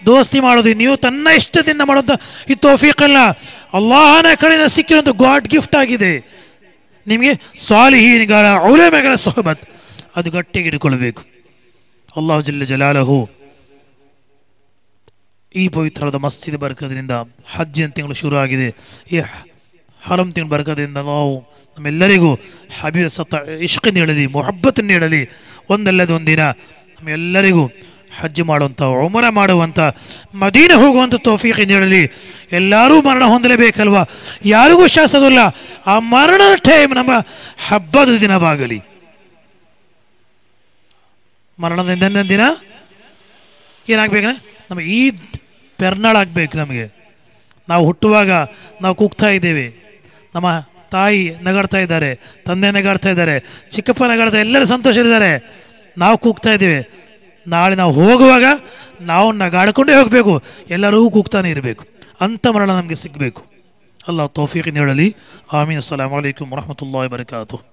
ದೋಸ್ತಿ ಮಾಡೋದು ನೀವು ತನ್ನ ಇಷ್ಟದಿಂದ ಮಾಡೋಂಥ ಇದು ತೌಫೀಕ್ ಅಲ್ಲ, ಅಲ್ಲಾಹನ ಕಡೆಯಿಂದ ಸಿಕ್ಕಿರೋಂಥ ಗಾಡ್ ಗಿಫ್ಟ್ ಆಗಿದೆ ನಿಮಗೆ. ಸಾಲಿಹೀನ್ಗಳ ಉಲಮಾಗಳ ಸುಹಬತ್ ಅದು ಗಟ್ಟಿಗೆ ಹಿಡ್ಕೊಳ್ಬೇಕು. ಅಲ್ಲಾಹು ಜಲ್ಲ ಜಲಾಲಹು ಈ ಪವಿತ್ರವಾದ ಮಸ್ಜಿದ್ ಬರ್ಕದ್ರಿಂದ ಹಜ್ಜಿನ ತಿಂಗಳು ಶುರು ಆಗಿದೆ. ಈ ಹರಂ ತಿಂಗಳು ಬರ್ಕದ್ರಿಂದ ನಾವು ನಮ್ಮೆಲ್ಲರಿಗೂ ಹಬೀಬ್ ಸತ್ತ ಇಷ್ಕ್ ನೀಡಲಿ, ಮೊಹಬ್ಬತ್ ನೀಡಲಿ. ಒಂದಲ್ಲದ ಒಂದಿನ ನಮ್ಮೆಲ್ಲರಿಗೂ ಹಜ್ ಮಾಡುವಂಥ, ಉಮರ ಮಾಡುವಂಥ, ಮದೀನ ಹೋಗುವಂಥ ತೌಫೀಕ್ ನೀಡಲಿ. ಎಲ್ಲರೂ ಮರಣ ಹೊಂದಲೇಬೇಕಲ್ವ, ಯಾರಿಗೂ ಶಾಸೋದಿಲ್ಲ. ಆ ಮರಣದ ಟೈಮ್ ನಮ್ಮ ಹಬ್ಬದ ದಿನವಾಗಲಿ. ಮರಣದ ದಿನ ಏನಾಗಬೇಕು? ನಮ್ಮ ಈದ್ ಪೆರ್ನಾಳ್ ಆಗಬೇಕು. ನಮಗೆ ನಾವು ಹುಟ್ಟುವಾಗ ನಾವು ಕೂಗ್ತಾ ಇದ್ದೇವೆ, ನಮ್ಮ ತಾಯಿ ನಗಾಡ್ತಾ ಇದ್ದಾರೆ, ತಂದೆ ನಗಾಡ್ತಾ ಇದ್ದಾರೆ, ಚಿಕ್ಕಪ್ಪ ನಗಾಡ್ತಾ, ಎಲ್ಲರೂ ಸಂತೋಷರಿದ್ದಾರೆ, ನಾವು ಕೂಗ್ತಾ ಇದ್ದೇವೆ. ನಾಳೆ ನಾವು ಹೋಗುವಾಗ ನಾವು ನಗಾಡ್ಕೊಂಡೇ ಹೋಗಬೇಕು, ಎಲ್ಲರೂ ಕೂಗ್ತಾನೆ ಇರಬೇಕು. ಅಂಥ ಮರಣ ನಮಗೆ ಸಿಗಬೇಕು. ಅಲ್ಲಾಹ್ ತೌಫೀಕ್ ನೀಡಲಿ. ಆಮೀನ್. ಅಸ್ಸಲಾಮು ಅಲೈಕುಂ ವರಹಮತುಲ್ಲಾಹಿ ವಬರಕಾತುಹು.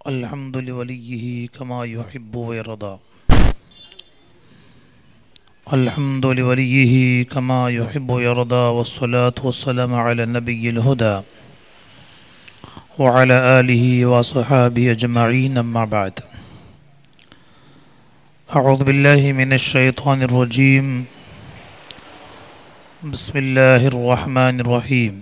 الحمد لوليه كما يحب ويرضى. الحمد لوليه كما يحب ويرضى، والصلاة والسلام على النبي الهدى وعلى آله وصحابه أجمعين. أما بعد، أعوذ بالله من الشيطان الرجيم. بسم الله الرحمن الرحيم.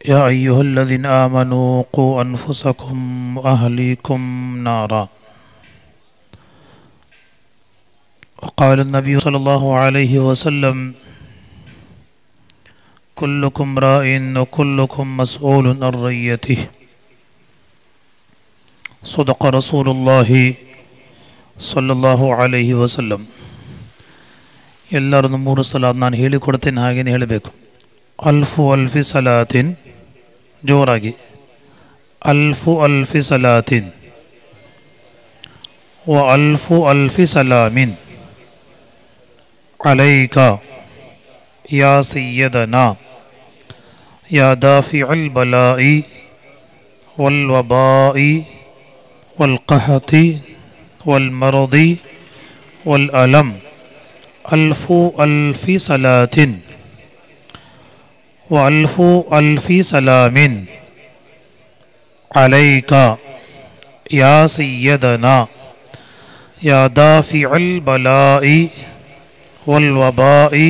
يا أيها الذين آمنوا قوا أنفسكم وأهليكم نارا. وقال النبي صلى الله عليه وسلم كلكم راء وكلكم مسؤول عن رعيته. صدق رسول الله صلى الله عليه وسلم. ಎಲ್ಲರನ್ನು ಮೂರು ಸಲ ನಾನು ಹೇಳಿಕೊಡ್ತೇನೆ, ಹಾಗೇನೆ ಹೇಳಬೇಕು. ಅಲ್ಫು ಅಲ್ಫಿ ಸಲಾತಿನ್, ಜೋರಾಗಿ, ಅಲ್ಫು ಅಲ್ಫಿ ಸಲಾತಿನ್ ವ ಅಲ್ಫು ಅಲ್ಫಿ ಸಲಾಮಿನ್ ಅಲೈಕ या सय्यदना या दाफ़िअल बलाई वल वबाई वल क़हती वल मरदी वल अलम अल्फ़ु अल्फ़ी सलातिन व अल्फ़ु अल्फ़ी सलामिन अलैका या सय्यदना या दाफ़िअल बलाई वल वबाई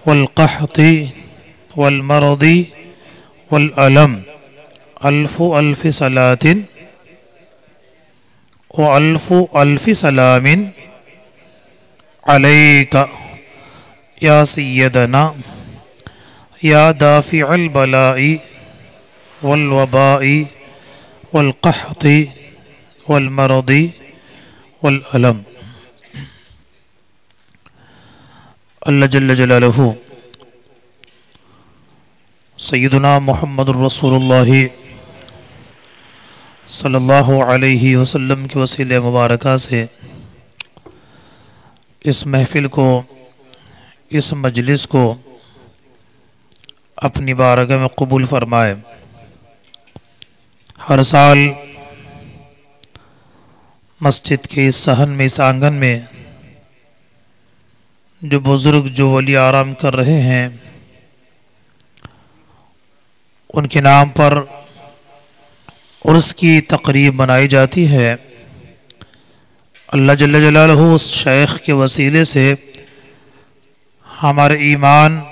वल क़हती वल मरदी वल अलम अल्फ़ु अल्फ़ी सलातिन व अल्फ़ु अल्फ़ी सलामिन अलैका या सय्यदना या दाफ़िअल बलाई वल वबाई वल क़हती वल मरदी वल अलम। अल्लाह जल्ल जलालहू सय्यदुना मुहम्मदुर रसूलुल्लाह सल्लल्लाहु अलैहि वसल्लम के वसीले मुबारका से इस महफ़िल को, इस मजलिस को अपनी बारगाह में कबूल फरमाए। हर साल मस्जिद के इस सहन में, इस आंगन में जो बुज़ुर्ग, जो वली आराम कर रहे हैं, उनके नाम पर उर्स की तकरीब मनाई जाती है। अल्लाह जल्ल जलालहू उस शेख के वसीले से हमारे ईमान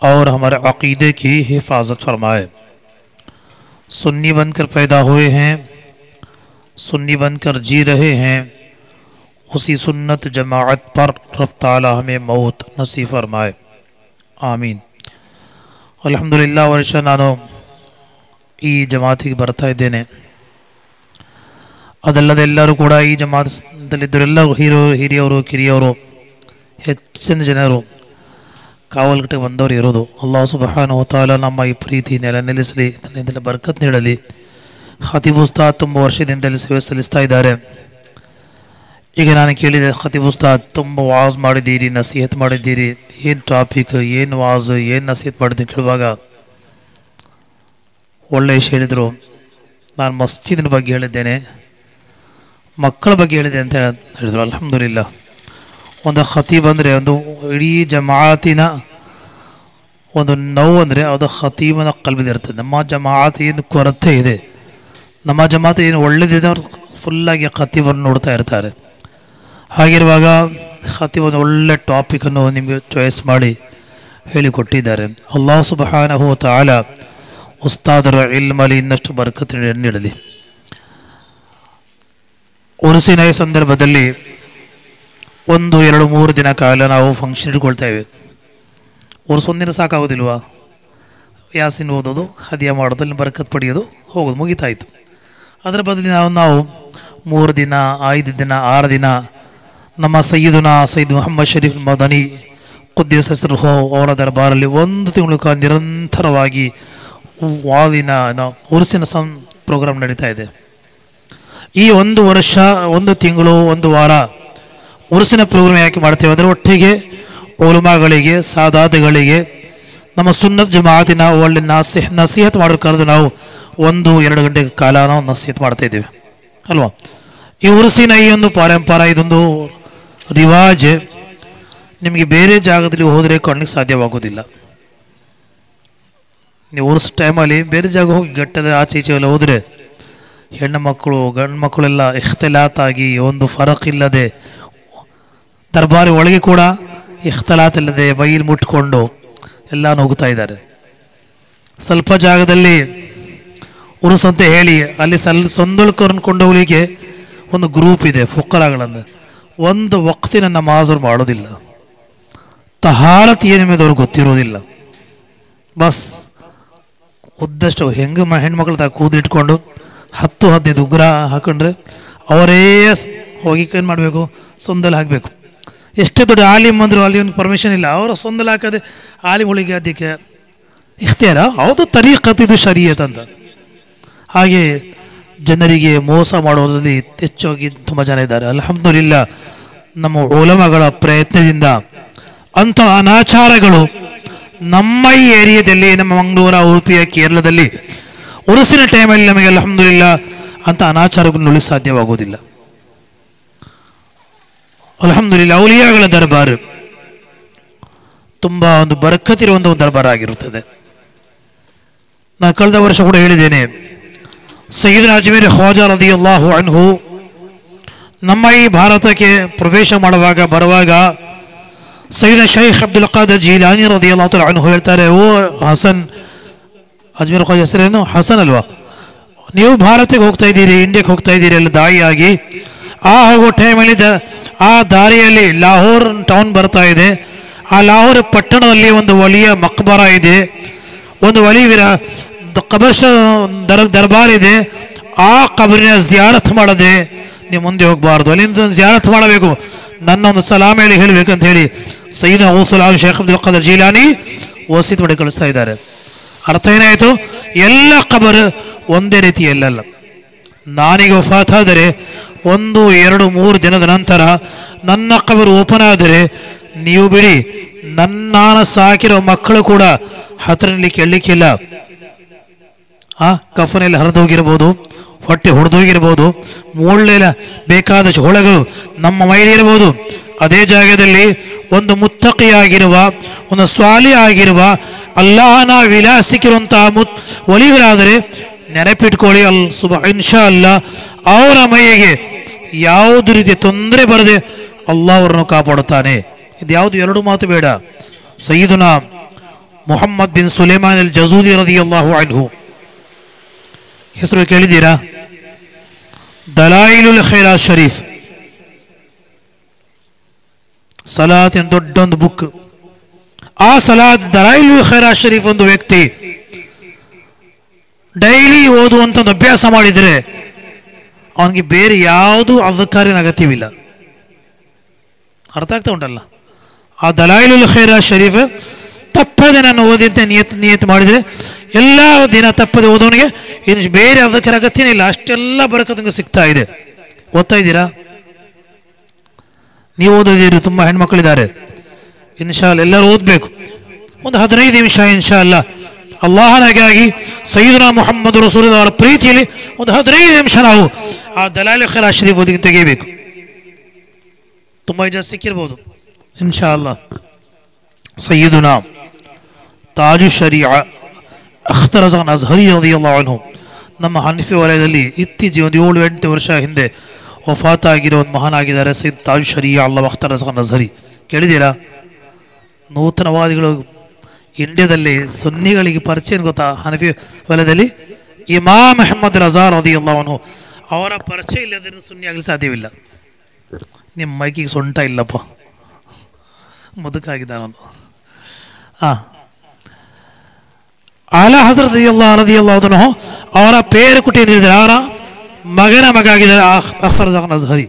और हमारे अक़ीदे की हिफाजत फरमाए। सुन्नी बनकर पैदा हुए हैं, सुन्नी बनकर जी रहे हैं, उसी सुन्नत जमाअत पर रब ताला हमें मौत नसीब फरमाए, आमीन। अल्हम्दुलिल्लाह वर्ष नानो ಈ ಜಮಾತಿಗೆ ಬರ್ತಾ ಇದ್ದೇನೆ. ಅದಲ್ಲದೆ ಎಲ್ಲರೂ ಕೂಡ ಈ ಜಮಾತದಲ್ಲಿದ್ದರೆಲ್ಲ ಹಿರಿಯವರು ಕಿರಿಯವರು ಹೆಚ್ಚಿನ ಜನರು ಕಾವಲ್ಗಟ್ಟೆ ಬಂದವರು ಇರೋದು. ಅಲ್ಲಾಹ್ ಸುಬ್ಹಾನಹು ವ ತಆಲಾ ನಮ್ಮ ಈ ಪ್ರೀತಿ ನೆಲೆಸಲಿ, ಇದೆಲ್ಲ ಬರ್ಕತ್ ನೀಡಲಿ. ಖತೀಬ್ ಉಸ್ತಾದ್ ತುಂಬ ವರ್ಷದಿಂದಲೇ ಸೇವೆ ಸಲ್ಲಿಸ್ತಾ ಇದ್ದಾರೆ. ಈಗ ನಾನು ಕೇಳಿದೆ, ಖತೀಬ್ ಉಸ್ತಾದ್ ತುಂಬ ವಾಜ್ ಮಾಡಿದ್ದೀರಿ, ನಸೀಹತ್ ಮಾಡಿದ್ದೀರಿ, ಏನು ಟಾಪಿಕ್, ಏನು ವಾಜ್, ಏನು ನಸೀಹತ್ ಮಾಡಿದ್ದೀನಿ ಕೇಳುವಾಗ ಒಳ್ಳೆಯ ವಿಷಯ ಹೇಳಿದರು. ನಾನು ಮಸ್ಜಿದಿನ ಬಗ್ಗೆ ಹೇಳಿದ್ದೇನೆ, ಮಕ್ಕಳ ಬಗ್ಗೆ ಹೇಳಿದೆ ಅಂತ ಹೇಳಿದರು. ಅಲ್ಹಮ್ದುಲಿಲ್ಲಾ. ಒಂದು ಖತೀಬ್ ಅಂದರೆ ಒಂದು ಇಡೀ ಜಮಾತಿನ ಒಂದು ನೋವು ಅಂದರೆ ಅದು ಖತೀಬನ ಕಲ್ಬಿದಿರ್ತದೆ. ನಮ್ಮ ಜಮಾತ್ ಏನು ಕೊರತೆ ಇದೆ, ನಮ್ಮ ಜಮಾತ್ ಏನು ಒಳ್ಳೆದಿದೆ, ಅವ್ರು ಫುಲ್ಲಾಗಿ ಖತೀಬನ್ನು ನೋಡ್ತಾ ಇರ್ತಾರೆ. ಹಾಗಿರುವಾಗ ಖತೀಬ್ ಒಂದು ಒಳ್ಳೆ ಟಾಪಿಕನ್ನು ನಿಮಗೆ ಚಾಯ್ಸ್ ಮಾಡಿ ಹೇಳಿಕೊಟ್ಟಿದ್ದಾರೆ. ಅಲ್ಲಾಹ್ ಸುಬ್ಹಾನಹು ವ ತಆಲಾ ಉಸ್ತಾದರ ಇಲ್ಮಲ್ಲಿ ಇನ್ನಷ್ಟು ಬರ್ಕತ್ ನೀಡಲಿ. ಉರುಸಿನ ಈ ಸಂದರ್ಭದಲ್ಲಿ 1, 2, 3 ದಿನ ಕಾಲ ನಾವು ಫಂಕ್ಷನ್ ಇಟ್ಕೊಳ್ತೇವೆ. ಉರ್ಸು ಒಂದಿನ ಸಾಕಾಗೋದಿಲ್ವಾ? ಯಾಸಿನ್ ಓದೋದು, ಹದಿಯಾ ಮಾಡೋದು, ಅಲ್ಲಿ ಬರ್ಕತ್ ಪಡೆಯೋದು, ಹೋಗೋದು, ಮುಗಿತಾಯಿತು. ಅದರ ಬದಲು ನಾವು 3 ದಿನ, 5 ದಿನ, 6 ದಿನ ನಮ್ಮ ಸಯ್ಯದ್ ಮುಹಮ್ಮದ್ ಶರೀಫ್ ಮದನಿ ಕುದ್ದಿಸ್ ಹೆಸರು ಅವರ ದರ್ಬಾರಲ್ಲಿ 1 ತಿಂಗಳು ಕಾಲ ನಿರಂತರವಾಗಿ ವಾದಿನ ಉರ್ಸಿನ ಪ್ರೋಗ್ರಾಮ್ ನಡೀತಾ ಇದೆ. ಈ 1 ವರ್ಷ, 1 ತಿಂಗಳು, 1 ವಾರ ಉರ್ಸಿನ ಪ್ರೋಗ್ರಾಮ್ ಯಾಕೆ ಮಾಡ್ತೇವೆ ಅಂದರೆ ಒಟ್ಟಿಗೆ ಉಲಮಾಗಳಿಗೆ, ಸಾದಾತುಗಳಿಗೆ, ನಮ್ಮ ಸುನ್ನತ್ ಜಮಾತಿನ ಒಳ್ಳೆ ನಸೀಹತ್ ಮಾಡೋದು ಕರೆದು ನಾವು 1-2 ಗಂಟೆ ಕಾಲ ನಾವು ನಸೀಹತ್ ಮಾಡ್ತಾ ಇದ್ದೇವೆ ಅಲ್ವಾ. ಈ ಉರ್ಸಿನ ಈ ಒಂದು ಪರಂಪರೆ, ಇದೊಂದು ರಿವಾಜ್ ನಿಮಗೆ ಬೇರೆ ಜಾಗದಲ್ಲಿ ಹೋದರೆ ಕಾಣಲಿಕ್ಕೆ ಸಾಧ್ಯವಾಗೋದಿಲ್ಲ. ನೀವು ಉರ್ಸ್ ಟೈಮಲ್ಲಿ ಬೇರೆ ಜಾಗ ಹೋಗಿ ಗಟ್ಟದ ಆಚೆ ಈಚೆ ಎಲ್ಲ ಹೋದರೆ ಹೆಣ್ಣು ಮಕ್ಕಳು ಗಂಡು ಮಕ್ಕಳೆಲ್ಲ ಇಖ್ತಿಲಾತ್ ಆಗಿ ಒಂದು ಫರಕ್ ಇಲ್ಲದೆ, ದರ್ಬಾರಿ ಒಳಗೆ ಕೂಡ ಇಖ್ತಿಲಾತ್ ಇಲ್ಲದೆ ಬೈಲ್ ಮುಟ್ಕೊಂಡು ಎಲ್ಲ ಹೋಗ್ತಾ ಇದ್ದಾರೆ. ಸ್ವಲ್ಪ ಜಾಗದಲ್ಲಿ ಉರುಸ್ ಅಂತ ಹೇಳಿ ಅಲ್ಲಿ ಸಂದೊಳ್ಕರನ್ನು ಕೊಂಡೋಗ್ಲಿಕ್ಕೆ ಒಂದು ಗ್ರೂಪ್ ಇದೆ ಫುಕ್ಕರಾಗಳನ್ನು. 1 ವಕ್ತಿನ ನಮಾಜ್ ಮಾಡೋದಿಲ್ಲ, ತಹಾರತ್ ಏನಿದೆ ಅವ್ರಿಗೆ ಗೊತ್ತಿರೋದಿಲ್ಲ. ಬಸ್ ಉದ್ದಷ್ಟು ಹೆಂಗೆ ಹೆಣ್ಮಕ್ಳು ಕೂದಿಟ್ಕೊಂಡು 10-15 ಉಗ್ರ ಹಾಕೊಂಡ್ರೆ ಅವರೇ ಹೋಗಿ ಏನು ಮಾಡಬೇಕು, ಸೊಂದಲ್ಲಿ ಹಾಕಬೇಕು. ಎಷ್ಟೇ ದೊಡ್ಡ ಆಲಿಮ್ ಅಂದರು ಅಲ್ಲಿ ಒಂದು ಪರ್ಮಿಷನ್ ಇಲ್ಲ, ಅವರು ಸೊಂದಲ್ಲಿ ಹಾಕದೆ ಆಲಿಮ್ಗಳಿಗೆ ಅದಕ್ಕೆ ಇಖ್ತಿಯಾರ, ಹೌದು ತರೀಖತ್, ಇದು ಶರೀಯತ್ ಅಂತ. ಹಾಗೆ ಜನರಿಗೆ ಮೋಸ ಮಾಡೋದ್ರಲ್ಲಿ ಹೆಚ್ಚಾಗಿ ತುಂಬ ಜನ ಇದ್ದಾರೆ. ಅಲ್ಹಮ್ದುಲಿಲ್ಲಾ ನಮ್ಮ ಉಲಮಾಗಳ ಪ್ರಯತ್ನದಿಂದ ಅಂಥ ಅನಾಚಾರಗಳು ನಮ್ಮ ಈ ಏರಿಯಾದಲ್ಲಿ, ನಮ್ಮ ಮಂಗಳೂರ, ಉಡುಪಿಯ, ಕೇರಳದಲ್ಲಿ ಉರುಸಿನ ಟೈಮಲ್ಲಿ ನಮಗೆ ಅಲ್ಹಮ್ದುಲಿಲ್ಲ ಅಂಥ ಅನಾಚಾರಗಳನ್ನು ಉಳಿಸ ಸಾಧ್ಯವಾಗುವುದಿಲ್ಲ. ಅಲ್ಹಮ್ದುಲಿಲ್ಲ, ಔಲಿಯಾಗಳ ದರ್ಬಾರ್ ತುಂಬ ಒಂದು ಬರಕತ್ತಿರುವಂಥ ಒಂದು ದರ್ಬಾರ್ ಆಗಿರುತ್ತದೆ. ನಾನು ಕಳೆದ ವರ್ಷ ಕೂಡ ಹೇಳಿದ್ದೇನೆ, ಸಯ್ಯಿದ್ ಅಜ್ಮೀರ್ ಖ್ವಾಜಾ ರದಿಯಲ್ಲಾಹು ಅನ್ಹು ನಮ್ಮ ಈ ಭಾರತಕ್ಕೆ ಪ್ರವೇಶ ಬರುವಾಗ ಸಯ್ಯಿದ್ ಶೈಖ್ ಅಬ್ದುಲ್ ಖಾದರ್ ಜೀಲಾನಿ ರದಿಯಲ್ಲಾಹು ತಆಲಾ ಅನ್ಹು ಹೇಳ್ತಾರೆ, ಓ ಹಸನ್, ಅಜ್ಮೀರ್ ಖ್ವಾಜಾ ಹೆಸರೇನು ಹಸನ್ ಅಲ್ವಾ, ನೀವು ಭಾರತಕ್ಕೆ ಹೋಗ್ತಾ ಇದ್ದೀರಿ, ಇಂಡಿಯಾಕ್ಕೆ ಹೋಗ್ತಾ ಇದ್ದೀರಿ ಎಲ್ಲ ದಾಯಿಯಾಗಿ. ಆ ಹೋಗೋ ಟೈಮಲ್ಲಿ ಆ ದಾರಿಯಲ್ಲಿ ಲಾಹೋರ್ ಟೌನ್ ಬರ್ತಾ ಇದೆ. ಆ ಲಾಹೋರ್ ಪಟ್ಟಣದಲ್ಲಿ ಒಂದು ಒಲಿಯ ಮಕ್ಬರ ಇದೆ, ಒಂದು ಒಲಿವಿರ ದರ್ಬಾರ್ ಇದೆ. ಆ ಕಬರಿನ ಜಿಯಾರತ್ ಮಾಡದೆ ನೀವು ಮುಂದೆ ಹೋಗಬಾರ್ದು, ಅಲ್ಲಿಂದ ಜಿಯಾರತ್ ಮಾಡಬೇಕು, ನನ್ನ ಒಂದು ಸಲಾಮ್ ಹೇಳಬೇಕು ಅಂತ ಹೇಳಿ ಸಯ್ಯಿದ್ ಗೌಸುಲ್ ಆಲಮ್ ಶೇಖ್ ಅಬ್ದುಲ್ ಖಾದರ್ ಜೀಲಾನಿ ವಸೀತ್ ಮಾಡಿ ಕಳಿಸ್ತಾ ಇದ್ದಾರೆ. ಅರ್ಥ ಏನಾಯಿತು? ಎಲ್ಲ ಕಬರ್ ಒಂದೇ ರೀತಿಯಲ್ಲ. ನಾನೀಗ ವಫಾತಾದರೆ 1, 2, 3 ದಿನದ ನಂತರ ನನ್ನ ಕಬರ್ ಓಪನ್ ಆದರೆ ನೀವು ಬಿಡಿ, ನಾನು ಸಾಕಿರೋ ಮಕ್ಕಳು ಕೂಡ ಹತ್ತಿರದಲ್ಲಿ ಕೇಳಲಿಕ್ಕಿಲ್ಲ. ಕಫನೆಲ್ಲ ಹರಿದೋಗಿರ್ಬೋದು, ಹೊಟ್ಟೆ ಹೊಡೆದೋಗಿರ್ಬೋದು, ಮೂಳೆಲ್ಲ ಬೇಕಾದ ಹೊಳೆಗಳು ನಮ್ಮ ಮೈಲಿರ್ಬೋದು. ಅದೇ ಜಾಗದಲ್ಲಿ ಒಂದು ಮುತ್ತಕಿಯಾಗಿರುವ, ಒಂದು ಸ್ವಾಲಿ ಆಗಿರುವ, ಅಲ್ಲಾಹನ ವಿಲಾಸಿಕ್ಕಿರುವಂತಹ ಒಲಿಗಳಾದರೆ ನೆನಪಿಟ್ಕೊಳ್ಳಿ, ಇನ್ಶಾ ಅಲ್ಲಾ ಅವರ ಮೈಗೆ ಯಾವುದೇ ರೀತಿಯ ತೊಂದರೆ ಬರದೆ ಅಲ್ಲಾಹ್ ಅವರನ್ನು ಕಾಪಾಡುತ್ತಾನೆ. ಇದು ಯಾವುದು ಎರಡು ಮಾತು ಬೇಡ. ಸಯ್ಯಿದುನಾ ಮುಹಮ್ಮದ್ ಬಿನ್ ಸುಲೈಮಾನ್ ಅಲ್ ಜಜೂಲಿ ರದಿಯಲ್ಲಾಹು ಅನ್ಹು ಹೆಸರು ಕೇಳಿದ್ದೀರಾ? ದಲಾಯಿಲುಲ್ ಖೈರಾತ್ ಶರೀಫ್ ಸಲಾತ್ ದೊಡ್ಡೊಂದು ಬುಕ್. ಆ ಸಲಾತ್ ದಲಾಯಿಲುಲ್ ಖೈರಾತ್ ಶರೀಫ್ ಒಂದು ವ್ಯಕ್ತಿ ಡೈಲಿ ಓದುವಂತ ಒಂದು ಅಭ್ಯಾಸ ಮಾಡಿದರೆ ಅವನಿಗೆ ಬೇರೆ ಯಾವುದು ಅಜಕಾರಿನ ಅಗತ್ಯವಿಲ್ಲ. ಅರ್ಥ ಆಗ್ತಾ ಉಂಟಲ್ಲ? ಆ ದಲಾಯಿಲುಲ್ ಖೈರಾತ್ ಶರೀಫ್ ತಪ್ಪದೆ ನಾನು ಓದಿದ್ದೆ ನಿಯತ್ ಮಾಡಿದರೆ ಎಲ್ಲ ದಿನ ತಪ್ಪದೆ ಓದೋನಿಗೆ ಇನ್ನು ಬೇರೆ ಅದಕ್ಕೆ ಅಗತ್ಯನೇ ಇಲ್ಲ, ಅಷ್ಟೆಲ್ಲ ಬರಕತ್ತಂಗೆ ಸಿಗ್ತಾ ಇದೆ. ಓದ್ತಾ ಇದ್ದೀರಾ? ನೀವು ಓದೋದಿರಿ, ತುಂಬ ಹೆಣ್ಮಕ್ಳಿದ್ದಾರೆ, ಇನ್ಶಾ ಅಲ್ಲಾ ಎಲ್ಲರೂ ಓದಬೇಕು. ಒಂದು 15 ನಿಮಿಷ ಇನ್ಶಾ ಅಲ್ಲಾ ಅಲ್ಲಾಹನಾಗಾಗಿ ಸಯ್ಯಿದುನಾ ಮುಹಮ್ಮದ್ ರಸೂಲುಲ್ಲಾಹ್ ಅವರ ಪ್ರೀತಿಯಲ್ಲಿ ಒಂದು 15 ನಿಮಿಷ ನಾವು ಆ ದಲಾಯಿಲುಲ್ ಖೈರಾತ್ ಶರೀಫ್ ಓದಿ ತೆಗೆಯಬೇಕು. ತುಂಬ ಜಾಸ್ತಿ ಸಿಕ್ಕಿರ್ಬೋದು ಇನ್ಶಾ ಅಲ್ಲಾ. ಸಯ್ಯಿದುನಾ ತಾಜು ಶರೀಅ ಅಖ್ತರ್ ರಜಾನ್ ಅಜ್ಹರಿ ರದಿಯಲ್ಲಾಹು ಅನ್ಹು ನಮ್ಮ ಹನಫಿ ವಲಯದಲ್ಲಿ ಇತ್ತೀಚೆಗೆ ಒಂದು 7-8 ವರ್ಷ ಹಿಂದೆ ವಫಾತ್ ಆಗಿರೋ ಒಂದು ಮಹಾನಾಗಿದ್ದಾರೆ, ಸಯ್ಯಿದ್ ತಾಜು ಶರೀಅ ಅಲ್ಲಾ ಅಖ್ತರ್ ರಜಾನ್ ಅಜ್ಹರಿ. ಕೇಳಿದ್ದೀರಾ? ನೂತನವಾದಿಗಳು ಇಂಡಿಯಾದಲ್ಲಿ ಸುನ್ನಿಗಳಿಗೆ ಪರಿಚಯ ಗೊತ್ತಾ? ಹನಫಿ ವಲಯದಲ್ಲಿ ಇಮಾಮ್ ಅಹ್ಮದ್ ರಜಾ ರದಿಯಲ್ಲಾಹು ಅನ್ಹು ಅವರ ಪರಿಚಯ ಇಲ್ಲದ್ರೆ ಸುನ್ನಿ ಆಗಲಿ ಸಾಧ್ಯವಿಲ್ಲ. ನಿಮ್ಮ ಮೈಕಿಗೆ ಸೊಂಟ ಇಲ್ಲಪ್ಪ, ಮುದುಕಾಗಿದ್ದಾನು. ಆಲಾ ಹಜರತ್ ರದಿಯಲ್ಲಾಹು ಅನ್ಹು ಅವರ ಪೇರು ಕೊಟ್ಟಿದ್ದಾರೆ, ಅವರ ಮಗನ ಮಗ ಆಗಿದ್ದಾರೆ ಅಖ್ತರ್ ರಜಾನ್ ಅಜ್ಹರಿ.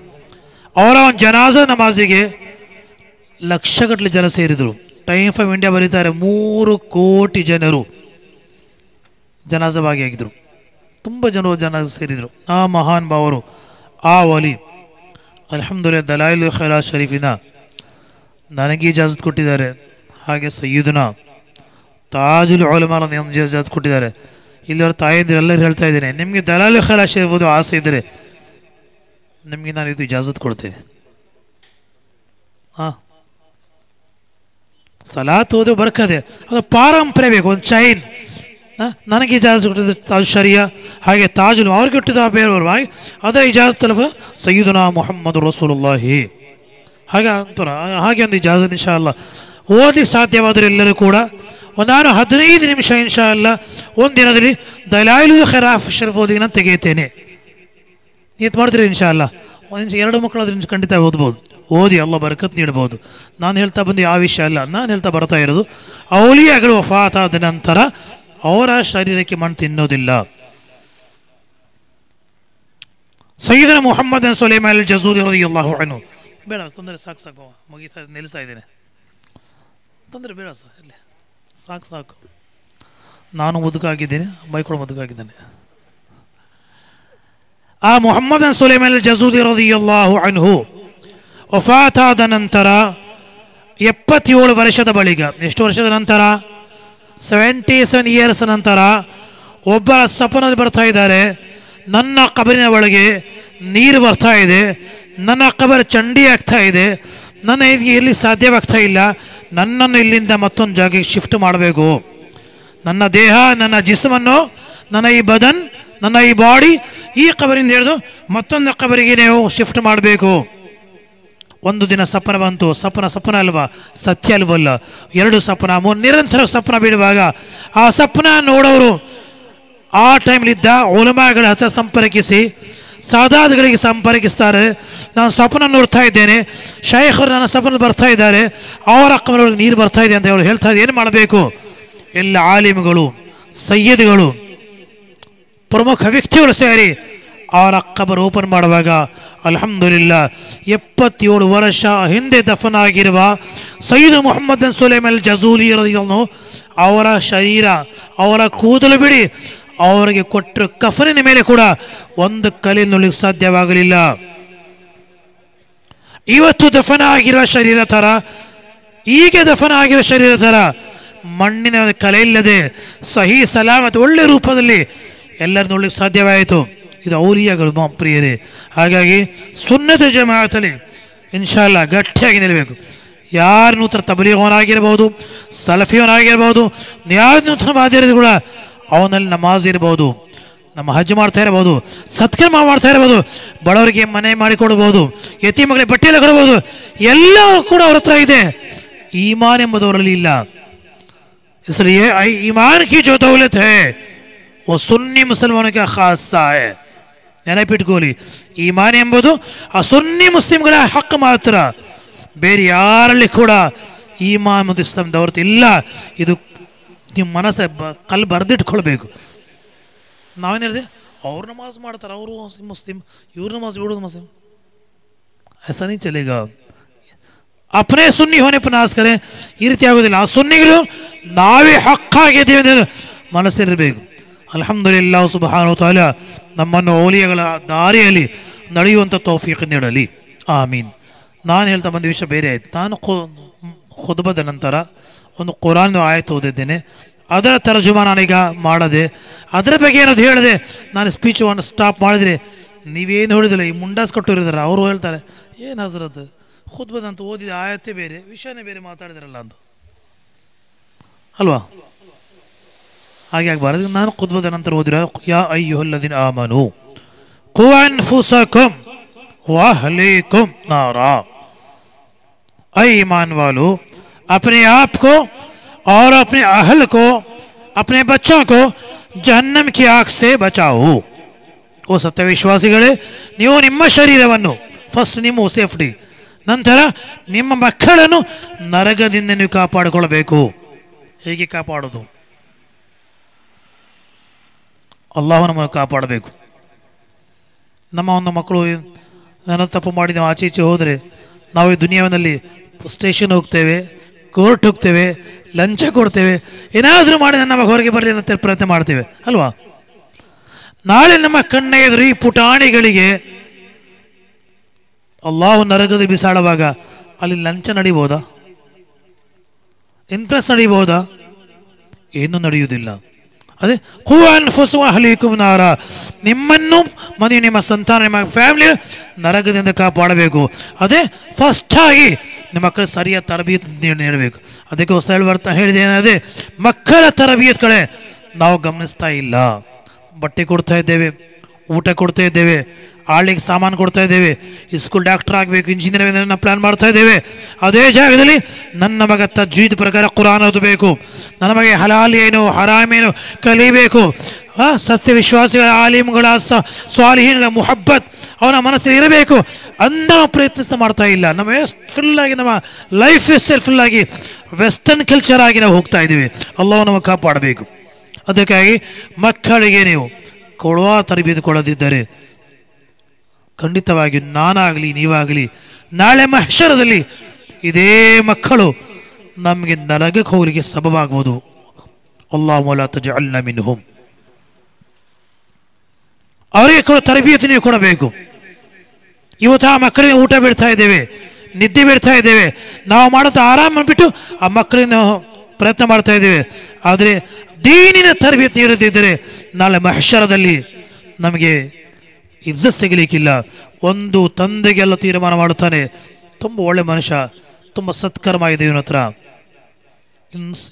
ಅವರ ಒಂದು ಜನಾಜ ನಮಾಜಿಗೆ ಲಕ್ಷಗಟ್ಟಲೆ ಜನ ಸೇರಿದರು. ಟೈಮ್ಸ್ ಆಫ್ ಇಂಡಿಯಾ ಬರೀತಾರೆ 3 ಕೋಟಿ ಜನರು ಜನಾಜ ಭಾಗಿಯಾಗಿದ್ದರು. ತುಂಬ ಜನರು ಜನಾಜ ಸೇರಿದರು. ಆ ಮಹಾನ್ ಭಾವರು, ಆ ವಲಿ ಅಲ್ಹಮ್ದುಲಿಲ್ಲಾಹ್ ದಲಾಯಿಲುಲ್ ಖೈರಾತ್ ಶರೀಫಿನ ನನಗೆ ಇಜಾಜತ್ ಕೊಟ್ಟಿದ್ದಾರೆ. ಹಾಗೆ ಸಯ್ಯಿದುನಾ ತಾಜುಲ್ ಉಲಮಾ ಇಜಾಜತ್ ಕೊಟ್ಟಿದ್ದಾರೆ. ಇಲ್ಲಿವರ ತಾಯಂದಿರೆಲ್ಲರೂ ಹೇಳ್ತಾ ಇದ್ದೇನೆ, ನಿಮಗೆ ದಲಾಯಿಲುಲ್ ಖೈರಾತ್ ಶರೀಫ್ ಓದೋ ಆಸೆ ಇದ್ದರೆ ನಿಮಗೆ ನಾನು ಇದು ಇಜಾಜತ್ ಕೊಡ್ತೇನೆ. ಸಲಾತ್ ಓದೋ ಬರ್ಕದೆ, ಅದು ಪಾರಂಪರೆ ಬೇಕು, ಒಂದು ಚೈನ್. ನನಗೆ ಇಜಾಜತ್ ಕೊಟ್ಟಿದ್ದು ತಾಜು ಶರಿಯಾ, ಹಾಗೆ ತಾಜುಲ್ ಅವ್ರಿಗೆ ಕೊಟ್ಟಿದ್ದ ಬೇರೆಯವರು, ಹಾಗೆ ಅದರ ಇಜಾಜತ್ ತಲಫ ಸಯ್ಯಿದುನಾ ಮುಹಮ್ಮದ್ ರಸೂಲುಲ್ಲಾಹಿ. ಹಾಗೆ ಒಂದು ಇಜಾಜತ್ ಇನ್ಶಾ ಅಲ್ಲಾ ಓದಿ ಸಾಧ್ಯವಾದರೆ ಎಲ್ಲರೂ ಕೂಡ ನಾನು 15 ನಿಮಿಷ ಇನ್ಶಾ ಅಲ್ಲಾ ಒಂದು ದಿನದಲ್ಲಿ ದಲಾಯಿಲುಲ್ ಖೈರಾತ್ ಶರೀಫ್ ಓದಿ ನಾನು ತೆಗೆಯುತ್ತೇನೆ. ನಿಯತ್ ಮಾಡ್ತೀರಿ ಇನ್ಶಾ ಅಲ್ಲಾ. 2 ಮಕ್ಕಳಾದ್ರೆ ಖಂಡಿತ ಓದ್ಬೋದು, ಓದಿ ಅಲ್ಲಾಹ್ ಬರಕತ್ ನೀಡಬಹುದು. ನಾನು ಹೇಳ್ತಾ ಬಂದು ಆ ವಿಷಯ ಅಲ್ಲ, ನಾನು ಹೇಳ್ತಾ ಬರ್ತಾ ಇರೋದು ಔಲಿಯಾಗಳು ವಫಾತಾದ ನಂತರ ಅವರ ಶರೀರಕ್ಕೆ ಮಣ್ಣು ತಿನ್ನೋದಿಲ್ಲ. ಸಯ್ಯಿದುನಾ ಮುಹಮ್ಮದ್ ಬಿನ್ ಸುಲೈಮಾನ್ ಅಲ್ ಜಜೂಲಿ ರದಿಯಲ್ಲಾಹು ಅನ್ಹು. ಬೇಡ ತೊಂದರೆ, ಸಾಕು ಮುಗಿತಾ ನಿಲ್ಲಿಸ್ತಾ ಇದ್ದೇನೆ, ತೊಂದರೆ ಬೇಡ ಸರ್, ಇಲ್ಲಿ ಸಾಕು. ನಾನು ಮುದುಕಾಗಿದ್ದೇನೆ, ಬೈಕೊಳ ಮುದುಕಾಗಿದ್ದೇನೆ. ಆ ಮುಹಮ್ಮದ್ ಬಿನ್ ಸುಲೈಮಾನ್ ಅಲ್ ಜಜೂಲಿ ರದಿಯಲ್ಲಾಹು ಅನ್ಹು ವಫಾತಾದ ನಂತರ 77 ವರ್ಷದ ಬಳಿಕ, ಎಷ್ಟು ವರ್ಷದ ನಂತರ? 77 ಇಯರ್ಸ್ ನಂತರ ಒಬ್ಬರ ಸಪನಲ್ಲಿ ಬರ್ತಾ ಇದ್ದಾರೆ, ನನ್ನ ಕಬರಿನ ಒಳಗೆ ನೀರು ಬರ್ತಾ ಇದೆ, ನನ್ನ ಕಬರ್ ಚಂಡಿ ಆಗ್ತಾ ಇದೆ, ನನ್ನ ಇದಕ್ಕೆ ಎಲ್ಲಿ ಸಾಧ್ಯವಾಗ್ತಾ ಇಲ್ಲ, ನನ್ನನ್ನು ಇಲ್ಲಿಂದ ಮತ್ತೊಂದು ಜಾಗಕ್ಕೆ ಶಿಫ್ಟ್ ಮಾಡಬೇಕು. ನನ್ನ ದೇಹ, ನನ್ನ ಜಿಸ್ಮನ್ನು, ನನ್ನ ಈ ಬದನ್, ನನ್ನ ಈ ಬಾಡಿ ಈ ಕಬರಿಂದ ಹಿಡಿದು ಮತ್ತೊಂದು ಕಬರಿಗೆ ನೀವು ಶಿಫ್ಟ್ ಮಾಡಬೇಕು. ಒಂದು ದಿನ ಸಪನ ಬಂತು. ಸಪನ ಅಲ್ವಾ, ಸತ್ಯ ಅಲ್ವಲ್ಲ. 2 ಸಪನ, 3 ನಿರಂತರ ಸಪನ ಬೀಳುವಾಗ ಆ ಸಪನ ನೋಡೋರು ಆ ಟೈಮ್ಲಿದ್ದ ಉಲಮಾಗಳ ಹತ್ರ ಸಂಪರ್ಕಿಸಿ, ಸಾದಾದ್ಗಳಿಗೆ ಸಂಪರ್ಕಿಸ್ತಾರೆ. ನಾನು ಸಪನ ನೋಡ್ತಾ ಇದ್ದೇನೆ, ಶೈಖರು ನನ್ನ ಸಪನ ಬರ್ತಾ ಇದ್ದಾರೆ, ಅವರ ಕಬರೊಳಗೆ ನೀರು ಬರ್ತಾ ಇದೆ ಅಂತ ಅವರು ಹೇಳ್ತಾ ಇದ್ದಾರೆ, ಏನು ಮಾಡಬೇಕು? ಎಲ್ಲ ಆಲಿಮ್ಗಳು, ಸಯ್ಯದ್ಗಳು, ಪ್ರಮುಖ ವ್ಯಕ್ತಿಗಳು ಸೇರಿ ಅವರ ಕಬರ್ ಓಪನ್ ಮಾಡುವಾಗ ಅಲ್ಹಮ್ದುಲಿಲ್ಲಾ 77 ವರ್ಷ ಹಿಂದೆ ದಫನಾಗಿರುವ ಸಯ್ಯದ್ ಮುಹಮ್ಮದ್ ಬಿನ್ ಸುಲೈಮಾನ್ ಅಲ್ ಜಝೂಲಿ ರದಿಯಲ್ಲಾಹು ಅವರ ಶರೀರ, ಅವರ ಕೂದಲು ಬಿಡಿ, ಅವರಿಗೆ ಕೊಟ್ಟರು ಕಫನಿನ ಮೇಲೆ ಕೂಡ ಒಂದು ಕಲೆ ನೋಡಲಿಕ್ಕೆ ಸಾಧ್ಯವಾಗಲಿಲ್ಲ. ಇವತ್ತು ದಫನ ಆಗಿರುವ ಶರೀರ ಥರ, ಈಗ ದಫನ ಆಗಿರುವ ಶರೀರ ಥರ ಮಣ್ಣಿನ ಕಲೆ ಇಲ್ಲದೆ ಸಹಿ ಸಲಾಮತ್ ಒಳ್ಳೆ ರೂಪದಲ್ಲಿ ಎಲ್ಲರೂ ನೋಡ್ಲಿಕ್ಕೆ ಸಾಧ್ಯವಾಯಿತು. ಇದು ಔಲಿಯಾಗಳು ಪ್ರಿಯರೇ. ಹಾಗಾಗಿ ಸುನ್ನತ ಜಮಾಅತಲ್ಲಿ ಇನ್ಶಾ ಅಲ್ಲಾ ಗಟ್ಟಿಯಾಗಿ ನಿಲ್ಲಬೇಕು. ಯಾರು ನೂತನ ತಬ್ಲೀಗ್‌ವನಾಗಿರ್ಬೋದು, ಸಲಫಿಯವನಾಗಿರ್ಬೋದು, ಯಾರು ನೂತನವಾದಿರೋದು ಕೂಡ ಅವನಲ್ಲಿ ನಮಾಜ್ ಇರ್ಬೋದು, ನಮ್ಮ ಹಜ್ ಮಾಡ್ತಾ ಇರ್ಬೋದು, ಸತ್ಕರ್ಮ ಮಾಡ್ತಾ ಇರ್ಬೋದು, ಬಡವರಿಗೆ ಮನೆ ಮಾಡಿಕೊಡ್ಬೋದು, ಯತೀಮಗಳಿಗೆ ಬಟ್ಟೆ ಎಲ್ಲ ಕೊಡ್ಬೋದು, ಎಲ್ಲವೂ ಕೂಡ ಅವ್ರ ಹತ್ರ ಇದೆ. ಈಮಾನ್ ಎಂಬುದವರಲ್ಲಿ ಇಲ್ಲ. इसलिए ईमान की जो दौलत है वो सुन्नी मुसलमानों का खासा है. ನೆನಪಿಟ್ಕೊಳ್ಳಿ, ಈಮಾನ್ ಎಂಬುದು ಆ ಸುನ್ನಿ ಮುಸ್ಲಿಮ್ಗಳ ಹಕ್ಕು ಮಾತ್ರ, ಬೇರೆ ಯಾರಲ್ಲಿ ಕೂಡ ಈಮಾನ್ ಮತ್ತು ಇಸ್ಲಾಂ ದೌಲತ್ ಇಲ್ಲ. ಇದು ನಿಮ್ಮ ಮನಸ್ಸು ಕಲ್ಲು ಬರೆದಿಟ್ಕೊಳ್ಬೇಕು. ನಾವೇನು ಹೇಳಿದೆ, ಅವ್ರು ನಮಾಜ್ ಮಾಡ್ತಾರೆ, ಅವರು ಮುಸ್ಲಿಮ್, ಇವ್ರು ನಮಾಜ್ ಬಿಡೋದು ಮುಸ್ಲಿಮ್, ऐसा नहीं चलेगा. अपने सुन्नी होने पर नाज करें, ಈ ರೀತಿ ಆಗೋದಿಲ್ಲ. ಆ ಸುನ್ನಿಗಳು ನಾವೇ ಹಕ್ಕಾಗಿದ್ದೇವೆ ಅಂತ ಮನಸ್ಸಿರಬೇಕು. ಅಲ್ಹಮ್ದುಲಿಲ್ಲಾಹ್ ಸುಬ್ಹಾನಹು ವ ತಆಲಾ ನಮ್ಮನ್ನು ಔಲಿಯಾಗಳ ದಾರಿಯಲ್ಲಿ ನಡೆಯುವಂಥ ತೌಫೀಕ್ ನೀಡಲಿ, ಆಮೀನ್. ನಾನು ಹೇಳ್ತಾ ಬಂದ ವಿಷಯ ಬೇರೆ ಆಯಿತು. ನಾನು ಖುದ್ಬದ ನಂತರ ಒಂದು ಕುರಾನ್ ಆಯತು ಓದಿದ್ದೇನೆ, ಅದರ ತರ್ಜುಮಾ ನಾನೀಗ ಮಾಡದೆ, ಅದರ ಬಗ್ಗೆ ಏನಾದ್ರು ಹೇಳಿದೆ, ನಾನು ಸ್ಪೀಚ್ ಸ್ಟಾಪ್ ಮಾಡಿದರೆ ನೀವೇನು ಹೇಳಿದಿಲ್ಲ, ಈ ಮುಂಡಾಸ್ ಕೊಟ್ಟಿರಿದಾರೆ ಅವರು ಹೇಳ್ತಾರೆ, ಏನು ಹಜರತ್ ಖುದ್ಬದಂತ ಓದಿದ ಆಯತ್ತೇ ಬೇರೆ, ವಿಷಯನೇ ಬೇರೆ ಮಾತಾಡಿದ್ರಲ್ಲ ಅಂತ ಅಲ್ವಾ? ಹಾಗೆ ಆಗಬಾರದು. ನಾನು ಖುದ್ಬದ ನಂತರ ಓದಿರೋ ಯಾ ಅಯ್ಯುಹಲ್ಲದೀನ ಆಮನು ಖು ಅನ್ಫುಸಕುಂ ವಅಹ್ಲೀಕುಂ नारा, ऐ ईमान वालो अपने आप को और अपने अहल को, अपने बच्चों को जहन्नम की आग से बचाओ. ಓ ಸತ್ಯವಿಶ್ವಾಸಿಗಳೇ, ನೀವು ನಿಮ್ಮ ಶರೀರವನ್ನು ಫಸ್ಟ್ ನಿಮ್ಮ ಸೇಫ್ಟಿ, ನಂತರ ನಿಮ್ಮ ಮಕ್ಕಳನ್ನು ನರಕದಿಂದ ನೀವು ಕಾಪಾಡಿಕೊಳ್ಳಬೇಕು. ಹೇಗೆ ಕಾಪಾಡೋದು? ಅಲ್ಲಾಹು ನಮ್ಮನ್ನು ಕಾಪಾಡಬೇಕು. ನಮ್ಮ ಒಂದು ಮಕ್ಕಳು ನಾನು ತಪ್ಪು ಮಾಡಿ ನಾವು ಆಚೆ ಈಚೆ ಹೋದರೆ, ನಾವು ಈ ದುನಿಯಾವಿನಲ್ಲಿ ಸ್ಟೇಷನ್ ಹೋಗ್ತೇವೆ, ಕೋರ್ಟ್ ಹೋಗ್ತೇವೆ, ಲಂಚ ಕೊಡ್ತೇವೆ, ಏನಾದರೂ ಮಾಡಿ ನನ್ನ ಹೊರಗೆ ಬರಲಿ ಅಂತ ಪ್ರಯತ್ನ ಮಾಡ್ತೇವೆ ಅಲ್ವಾ? ನಾಳೆ ನಮ್ಮ ಕಣ್ಣ ಎದುರು ಈ ಪುಟಾಣಿಗಳಿಗೆ ಅಲ್ಲಾಹು ನರಕದ ಬಿಸಾಡುವಾಗ ಅಲ್ಲಿ ಲಂಚ ನಡೀಬೋದಾ? ಇಂಪ್ರೆಸ್ ನಡೀಬೋದಾ? ಏನೂ ನಡೆಯುವುದಿಲ್ಲ. ಅದೇ ಖು ಅನ್ಫುಸಕುಂ ವಅಹ್ಲೀಕುಂ ನಾರ, ನಿಮ್ಮನ್ನು ಮತ್ತು ನಿಮ್ಮ ಸಂತಾನ, ನಿಮ್ಮ ಫ್ಯಾಮಿಲಿ ನರಕದಿಂದ ಕಾಪಾಡಬೇಕು. ಅದೇ ಫಸ್ಟಾಗಿ ನಿಮ್ಮ ಮಕ್ಕಳ ಸರಿಯಾದ ತರಬೇತಿ ನೀಡಬೇಕು. ಅದಕ್ಕೆ ಹೊಸ ಹೇಳಿದೆ ಏನದೇ, ಮಕ್ಕಳ ತರಬೇತಿ ಕಡೆ ನಾವು ಗಮನಿಸ್ತಾ ಇಲ್ಲ. ಬಟ್ಟೆ ಕೊಡ್ತಾ ಇದ್ದೇವೆ, ಊಟ ಕೊಡ್ತಾ ಇದ್ದೇವೆ, ಆಳಿಗೆ ಸಾಮಾನು ಕೊಡ್ತಾ ಇದ್ದೇವೆ, ಸ್ಕೂಲ್ ಡಾಕ್ಟರ್ ಆಗಬೇಕು, ಇಂಜಿನಿಯರ್ ನಾವು ಪ್ಲಾನ್ ಮಾಡ್ತಾ ಇದ್ದೇವೆ. ಅದೇ ಜಾಗದಲ್ಲಿ ನನ್ನ ಮಗ ತಜ್ವೀದ್ ಪ್ರಕಾರ ಕುರಾನ್ ಓದಬೇಕು, ನನ್ನ ಮಗ ಹಲಾಲ್ ಏನು ಹರಾಮೇನು ಕಲಿಬೇಕು, ಸತ್ಯ ವಿಶ್ವಾಸಿಗಳ ಆಲಿಮ್ಗಳ ಸ್ವಾಲಿಹೀನ್ಗಳ ಮುಹಬ್ಬತ್ ಅವನ ಮನಸ್ಸಲ್ಲಿ ಇರಬೇಕು ಅಂತ ನಾವು ಪ್ರಯತ್ನಿಸ್ತಾ ಮಾಡ್ತಾ ಇಲ್ಲ. ನಮ್ಮ ಫುಲ್ಲಾಗಿ ನಮ್ಮ ಲೈಫ್ ಸ್ಟೈಲ್ ಫುಲ್ಲಾಗಿ ವೆಸ್ಟರ್ನ್ ಕಲ್ಚರ್ ಆಗಿ ನಾವು ಹೋಗ್ತಾ ಇದ್ದೀವಿ. ಅಲ್ಲಾಹು ನಮಗೆ ಕಾಪಾಡಬೇಕು. ಅದಕ್ಕಾಗಿ ಮಕ್ಕಳಿಗೆ ನೀವು ಕೊಡುವ ತರಬೇತಿ ಕೊಡದಿದ್ದರೆ ಖಂಡಿತವಾಗಿ ನಾನಾಗಲಿ ನೀವಾಗಲಿ ನಾಳೆ ಮಹ್ಶರದಲ್ಲಿ ಇದೇ ಮಕ್ಕಳು ನಮಗೆ ನರಕಕ್ಕೆ ಹೋಗಲಿಕ್ಕೆ ಸಬಬಾಗ್ಬೋದು. ಅಲ್ಲಾಹುಮ್ಮ ಲಾ ತಜ್ಅಲ್ನಾ ಮಿನ್ಹುಂ. ಅವರಿಗೆ ತರಬೇತಿ ನೀವು ಕೊಡಬೇಕು. ಇವತ್ತು ಆ ಮಕ್ಕಳಿಗೆ ಊಟ ಬಿಡ್ತಾ ಇದ್ದೇವೆ, ನಿದ್ದೆ ಬಿಡ್ತಾ ಇದ್ದೇವೆ, ನಾವು ಮಾಡೋದು ಆರಾಮ ಬಿಟ್ಟು ಆ ಮಕ್ಕಳಿಂದ ಪ್ರಯತ್ನ ಮಾಡ್ತಾ ಇದ್ದೇವೆ. ಆದರೆ ದೀನಿನ ತರಬೇತಿ ನೀಡದಿದ್ದರೆ ನಾಳೆ ಮಹಶರದಲ್ಲಿ ನಮಗೆ ಇಜ್ಜತ್ ಸಿಗಲಿಕ್ಕಿಲ್ಲ. ಒಂದು ತಂದೆಗೆಲ್ಲ ತೀರ್ಮಾನ ಮಾಡುತ್ತಾನೆ, ತುಂಬ ಒಳ್ಳೆ ಮನುಷ್ಯ, ತುಂಬ ಸತ್ಕರ್ಮ ಇದೆ ಇವನ ಹತ್ರ,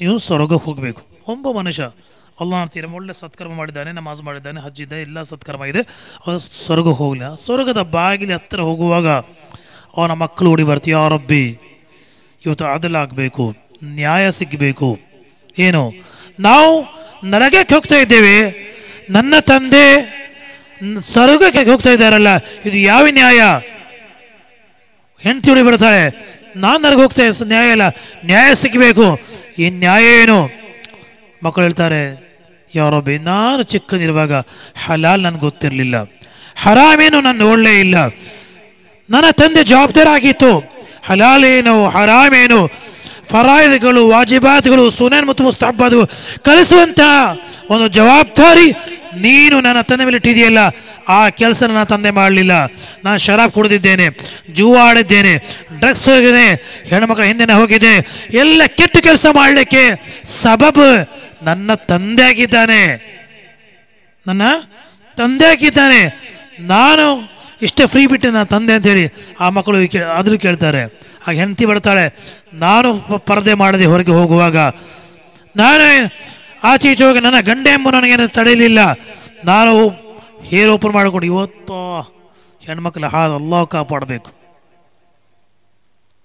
ಇವನು ಸ್ವರ್ಗಕ್ಕೆ ಹೋಗಬೇಕು. ಒಬ್ಬ ಮನುಷ್ಯ ಅಲ್ಲಾಹ್ ತೀರ ಒಳ್ಳೆ ಸತ್ಕರ್ಮ ಮಾಡಿದ್ದಾನೆ, ನಮಾಜ್ ಮಾಡಿದ್ದಾನೆ, ಹಜ್ ಇದೆ, ಎಲ್ಲ ಸತ್ಕರ್ಮ ಇದೆ, ಅವನು ಸ್ವರ್ಗಕ್ಕೆ ಹೋಗಲಿಲ್ಲ. ಸ್ವರ್ಗದ ಬಾಗಿಲ ಹತ್ತಿರ ಹೋಗುವಾಗ ಅವನ ಮಕ್ಕಳು ಓಡಿ ಬರ್ತೀವಿ, ಯಾ ರಬ್ಬಿ ಇವತ್ತು ಅದಲಾಗಬೇಕು, ನ್ಯಾಯ ಸಿಗಬೇಕು. ಏನು ನಾವು ನರಕಕ್ಕೆ ಹೋಗ್ತಾ ಇದ್ದೇವೆ, ನನ್ನ ತಂದೆ ಸ್ವರ್ಗಕ್ಕೆ ಹೋಗ್ತಾ ಇದ್ದಾರಲ್ಲ, ಇದು ಯಾವ ನ್ಯಾಯ? ಹೆಂಡತಿ ಹೊಡಿ ಬಿಡ್ತಾಳೆ, ನಾನು ನರಕ ಹೋಗ್ತಾ ನ್ಯಾಯ ಇಲ್ಲ, ನ್ಯಾಯ ಸಿಗಬೇಕು. ಈ ನ್ಯಾಯ ಏನು? ಮಕ್ಕಳು ಹೇಳ್ತಾರೆ, ಯಾರೊಬ್ಬ ನಾನು ಚಿಕ್ಕನಿರುವಾಗ ಹಲಾಲ್ ನನಗೆ ಗೊತ್ತಿರಲಿಲ್ಲ, ಹರಾಮೇನು ನನ್ನ ಒಳ್ಳೆ ಇಲ್ಲ, ನನ್ನ ತಂದೆ ಜವಾಬ್ದಾರಿ ಆಗಿತ್ತು, ಹಲಾಲೇನು ಹರಾಮೇನು ಫರಾಯಿದ್ಗಳು ವಾಜಿಬಾತ್ಗಳು ಸುನನ್ ಮತ್ತು ಮುಸ್ತಹಬ್ಬಾದ್ಗಳು ಕಲಿಸುವಂಥ ಒಂದು ಜವಾಬ್ದಾರಿ ನೀನು ನನ್ನ ತಂದೆ ಮೇಲೆ ಇಟ್ಟಿದೆಯಲ್ಲ, ಆ ಕೆಲಸ ನನ್ನ ತಂದೆ ಮಾಡಲಿಲ್ಲ. ನಾನು ಶರಾಬ್ ಕುಡಿದಿದ್ದೇನೆ, ಜೂವ ಆಡಿದ್ದೇನೆ, ಡ್ರಗ್ಸ್ ಹೋಗಿದ್ದೇನೆ, ಹೆಣ್ಮಕ್ಳ ಹಿಂದೆ ಹೋಗಿದ್ದೆ, ಎಲ್ಲ ಕೆಟ್ಟ ಕೆಲಸ ಮಾಡಲಿಕ್ಕೆ ಸಬಬ್ ನನ್ನ ತಂದೆ ಆಗಿದ್ದಾನೆ, ನನ್ನ ತಂದೆ ಆಗಿದ್ದಾನೆ. ನಾನು ಇಷ್ಟೇ ಫ್ರೀ ಬಿಟ್ಟೆ ನನ್ನ ತಂದೆ ಅಂತೇಳಿ ಆ ಮಕ್ಕಳು ಆದರೂ ಕೇಳ್ತಾರೆ. ಆಗ ಹೆಂಡತಿ ಬರ್ತಾಳೆ, ನಾನು ಪರದೆ ಮಾಡದೆ ಹೊರಗೆ ಹೋಗುವಾಗ ನಾನು ಆಚೆ ಈಚೆ ಹೋಗಿ ನನ್ನ ಗಂಡ ಎಂಬ ನನಗೇನು ತಡೆಯಲಿಲ್ಲ, ನಾನು ಹೇರ್ ಓಪನ್ ಮಾಡಿಕೊಂಡು ಇವತ್ತು ಹೆಣ್ಮಕ್ಳ ಅಲ್ಲಾಹ್ ಕಾಪಾಡಬೇಕು.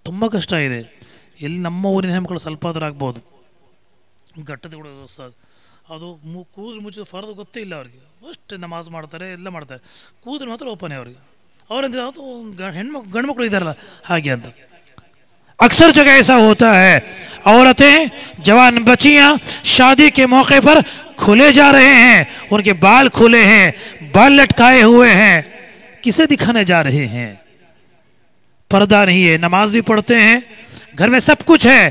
ತುಂಬ ಕಷ್ಟ ಇದೆ. ಎಲ್ಲಿ ನಮ್ಮ ಊರಿನ ಹೆಣ್ಮಕ್ಳು ಸ್ವಲ್ಪ ಆದರೂ ಆಗ್ಬೋದು, ಗಟ್ಟದ ಕೂಡ ಅದು ಕೂದಲು ಮುಚ್ಚಿದ ಫರ್ದು ಗೊತ್ತೇ ಇಲ್ಲ ಅವ್ರಿಗೆ, ಅಷ್ಟೇ ನಮಾಜ್ ಮಾಡ್ತಾರೆ, ಎಲ್ಲ ಮಾಡ್ತಾರೆ, ಕೂದಲು ಮಾತ್ರ ಓಪನ್ ಅವ್ರಿಗೆ. ಅವರಂದ್ರೆ ಅದು ಗಂಡು ಮಕ್ಕಳು ಇದ್ದಾರಲ್ಲ ಹಾಗೆ ಅಂತ. अक्सर जगह ऐसा होता है, औरतें जवान बच्चियां शादी के मौके पर खुले जा रहे हैं, उनके बाल खुले हैं, बाल लटकाए हुए हैं, किसे दिखाने जा रहे हैं? पर्दा नहीं है, नमाज भी पढ़ते हैं, घर में सब कुछ है,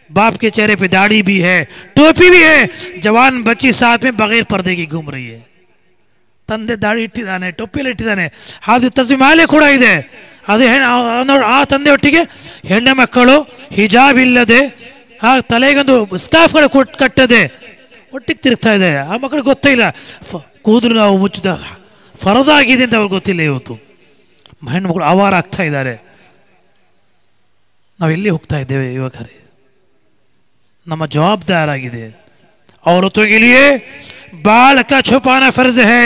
बाप के चेहरे पे दाढ़ी भी है, टोपी भी है, जवान बच्ची साथ में बगैर पर्दे की घूम रही है. ತಂದೆ ದಾಡಿ ಇಟ್ಟಿದ್ದಾನೆ, ಟೊಪ್ಪಿಯಲ್ಲಿ ಇಟ್ಟಿದ್ದಾನೆ, ಅದು ತಸ್ಮಾಲೆ ಕೂಡ ಇದೆ. ಅದೇ ಆ ತಂದೆ ಒಟ್ಟಿಗೆ ಹೆಣ್ಣು ಮಕ್ಕಳು ಹಿಜಾಬ್ ಇಲ್ಲದೆ ಆ ತಲೆಗೊಂದು ಸ್ಕಾರ್ಫ್ಗಳು ಕಟ್ಟದೆ ಒಟ್ಟಿಗೆ ತಿರುಗ್ತಾ ಇದೆ. ಆ ಮಕ್ಕಳಿಗೆ ಗೊತ್ತೇ ಇಲ್ಲ ಕೂದಲು ನಾವು ಮುಚ್ಚಿದ ಫರದಾಗಿದೆ ಅಂತ ಅವ್ರಿಗೆ ಗೊತ್ತಿಲ್ಲ. ಇವತ್ತು ಹೆಣ್ಣು ಮಕ್ಕಳು ಅವಾರ ಆಗ್ತಾ ಇದ್ದಾರೆ. ನಾವು ಎಲ್ಲಿ ಹೋಗ್ತಾ ಇದ್ದೇವೆ ಯುವಕರೇ? ನಮ್ಮ ಜವಾಬ್ದಾರಾಗಿದೆ. औरतों के लिए बाल का छुपाना फर्ज है,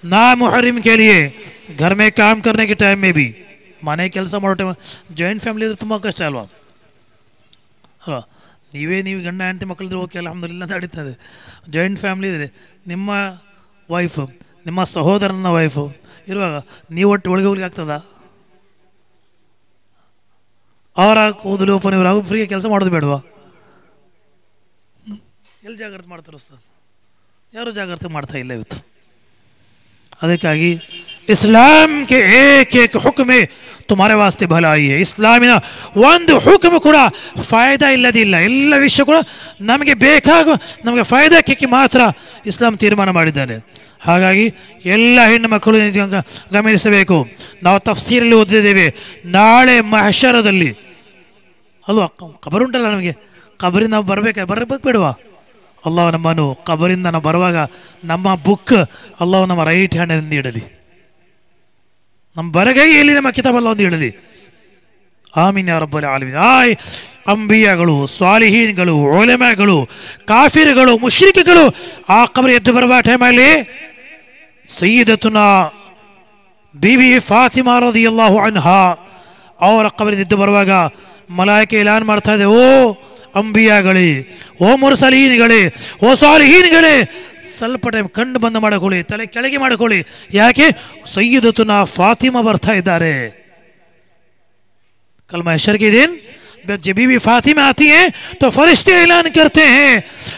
ना मुहर्रिम के लिए घर में काम करने के टाइम में भी. ಮನೆ ಕೆಲಸ ಮಾಡೋ ಟೈಮ್ ಜಾಯಿಂಟ್ ಫ್ಯಾಮಿಲಿ ಇದ್ರೆ ತುಂಬ ಕಷ್ಟ ಅಲ್ವಾ? ಅಲ್ವಾ? ನೀವು ಗಂಡ ಹೆಂಡತಿ ಮಕ್ಕಳಿದ್ರೆ ಓಕೆ, ಅಲ್ಹಮ್ದುಲಿಲ್ಲಾಹ್ ನಡೀತದೆ. ಜಾಯಿಂಟ್ ಫ್ಯಾಮಿಲಿ ಇದ್ರೆ ನಿಮ್ಮ ವೈಫು, ನಿಮ್ಮ ಸಹೋದರನ ವೈಫು ಇರುವಾಗ ನೀವು ಒಟ್ಟು ಒಳಗೆ ಆಗ್ತದ? ಅವರ ಕೂದಲು ಓಪನ್ ಇವರು ಅವ್ರು ಫ್ರೀ ಕೆಲಸ ಮಾಡೋದು ಬೇಡವಾ? ಎಲ್ಲಿ ಜಾಗ್ರತೆ ಮಾಡ್ತಾರೆ ಉಸ್ತಾದ್? ಯಾರು ಜಾಗ್ರತೆ ಮಾಡ್ತಾ ಇಲ್ಲ ಇವತ್ತು. ಅದಕ್ಕಾಗಿ ಇಸ್ಲಾಂ ಕೆ ಏಕ್ ಹುಕ್ಮೆ ತುಮಾರೆ ವಾಸ್ತೆ ಭಲಾಯಿ. ಇಸ್ಲಾಮಿನ ಒಂದು ಹುಕ್ಮ ಕೂಡ ಫಾಯ್ದಾ ಇಲ್ಲದಿಲ್ಲ. ಎಲ್ಲ ವಿಷಯ ಕೂಡ ನಮಗೆ ನಮಗೆ ಫಾಯ್ದಕ್ಕೆ ಮಾತ್ರ ಇಸ್ಲಾಂ ತೀರ್ಮಾನ ಮಾಡಿದ್ದಾನೆ. ಹಾಗಾಗಿ ಎಲ್ಲ ಹೆಣ್ಣು ಮಕ್ಕಳು ಗಮನಿಸಬೇಕು. ನಾವು ತಫ್ಸೀರಲ್ಲಿ ಓದಿದ್ದೇವೆ, ನಾಳೆ ಮಹಶರದಲ್ಲಿ ಅಲ್ವಾ ಖಬರುಂಟಲ್ಲ ನಮಗೆ, ಖಬರಿಂದ ನಾವು ಬರಬೇಕು ಬೇಡವಾ? ಅಲ್ಲಾಹ್ ನಮ್ಮನ್ನು ಕಬರಿಂದ ನಾವು ಬರುವಾಗ ನಮ್ಮ ಬುಕ್ ಅಲ್ಲಾಹ್ ನಮ್ಮ ರೈಟ್ ಹ್ಯಾಂಡಲ್ಲಿ ಇಡಲಿ, ನಮ್ಮ ಬರಗೈಯಲ್ಲಿ ನಮ್ಮ ಕಿತಾಬ್ ಅಲ್ಲಾಹ್ ಒಂದು ಇಡಲಿ. ಆಮೀನ್ ಯಾ ರಬ್ಬಲ್ ಆಲಮೀನ್. ಅಂಬಿಯಾಗಳು, ಸ್ವಾಲಿಹೀನ್ಗಳು, ಉಲಮಾಗಳು, ಕಾಫಿರ್ಗಳು, ಮುಶ್ರಿಕ್ಗಳು ಆ ಕಬರ್ ಎದ್ದು ಬರುವ ಟೈಮಲ್ಲಿ ಸಯ್ಯಿದತುನಾ ಬೀಬಿ ಫಾತಿಮಾ ರದಿಯಲ್ಲಾಹು ಅನ್ಹಾ ಅವರ ಕಬರಿಂದ ಎದ್ದು ಬರುವಾಗ ಮಲಾಯಿಕೆ ಎಲಾನ್ ಮಾಡ್ತಾ ಇದೆ, ಓ ಅಂಬಿಯಾಗಳೇ, ಓ ಮುರ್ಸಲೀನ್ಗಳೇ, ಓ ಸಾಲಿಹೀನ್ಗಳೇ, ಸ್ವಲ್ಪ ಟೈಮ್ ಕಣ್ಣು ಬಂದ್ ಮಾಡಿಕೊಳ್ಳಿ, ತಲೆ ಕೆಳಗೆ ಮಾಡಿಕೊಳ್ಳಿ. ಯಾಕೆ? ಸಯ್ಯಿದತುನಾ ಫಾತಿಮಾ ಬರ್ತಾ ಇದ್ದಾರೆ. कल महशर के दिन जब बीबी फातिमा आती हैं तो फरिश्ते ऐलान करते हैं,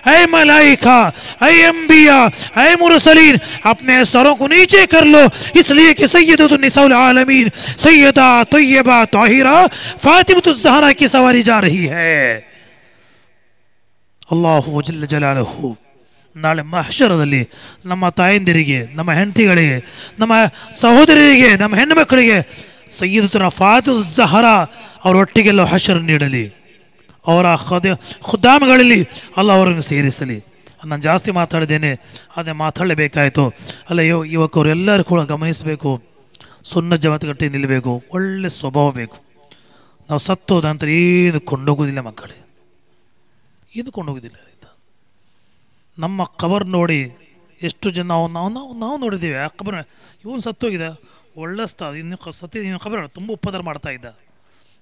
ऐ मलाइका, ऐ अंबिया, ऐ मुरसलीन, अपने सरों को नीचे कर लो, इसलिए कि सय्यदतुन निसाउल आलमीन सय्यदा तय्यबा ताहिरा फातिमतुज़ ज़हरा की सवारी जा रही है. ಅಲ್ಲಾಹು ಜಲ್ಲ ಜಲಾಲಹು ನಾಳೆ ಮಹಶರದಲ್ಲಿ ನಮ್ಮ ತಾಯಂದಿರಿಗೆ, ನಮ್ಮ ಹೆಂಡತಿಗಳಿಗೆ, ನಮ್ಮ ಸಹೋದರರಿಗೆ, ನಮ್ಮ ಹೆಣ್ಣು ಮಕ್ಕಳಿಗೆ ಸಯ್ಯದತುನಾ ಫಾತಿಮಾ ಝಹರಾ ಅವರೊಟ್ಟಿಗೆಲ್ಲ ಹಶರ್ ನೀಡಲಿ, ಅವರ ಖುದ್ದಾಮಗಳಲ್ಲಿ ಅಲ್ಲ ಅವರನ್ನು ಸೇರಿಸಲಿ. ನಾನು ಜಾಸ್ತಿ ಮಾತಾಡಿದ್ದೇನೆ, ಅದೇ ಮಾತಾಡಲೇಬೇಕಾಯಿತು. ಅಲ್ಲ, ಯುವಕರು ಎಲ್ಲರೂ ಕೂಡ ಗಮನಿಸಬೇಕು, ಸುನ್ನ ಜಮಾತುಗಟ್ಟಿ ನಿಲ್ಲಬೇಕು, ಒಳ್ಳೆ ಸ್ವಭಾವ ಬೇಕು. ನಾವು ಸತ್ತೋದ ನಂತರ ಏನು ಕೊಂಡೋಗೋದಿಲ್ಲ ಮಕ್ಕಳೇ, ಏನು ಕೊಂಡೋಗೋದಿಲ್ಲ. ಆಯಿತಾ, ನಮ್ಮ ಕಬರ್ ನೋಡಿ ಎಷ್ಟು ಜನ ನಾವು ನೋಡಿದ್ದೀವಿ. ಆ ಕಬರ್ ಇವನು ಸತ್ತೋಗಿದ್ದ, ಒಳ್ಳೆ ಇನ್ನು ಸತ್ಯ ಕಬರ್ ತುಂಬ ಉಪದ್ರ ಮಾಡ್ತಾ ಇದ್ದ,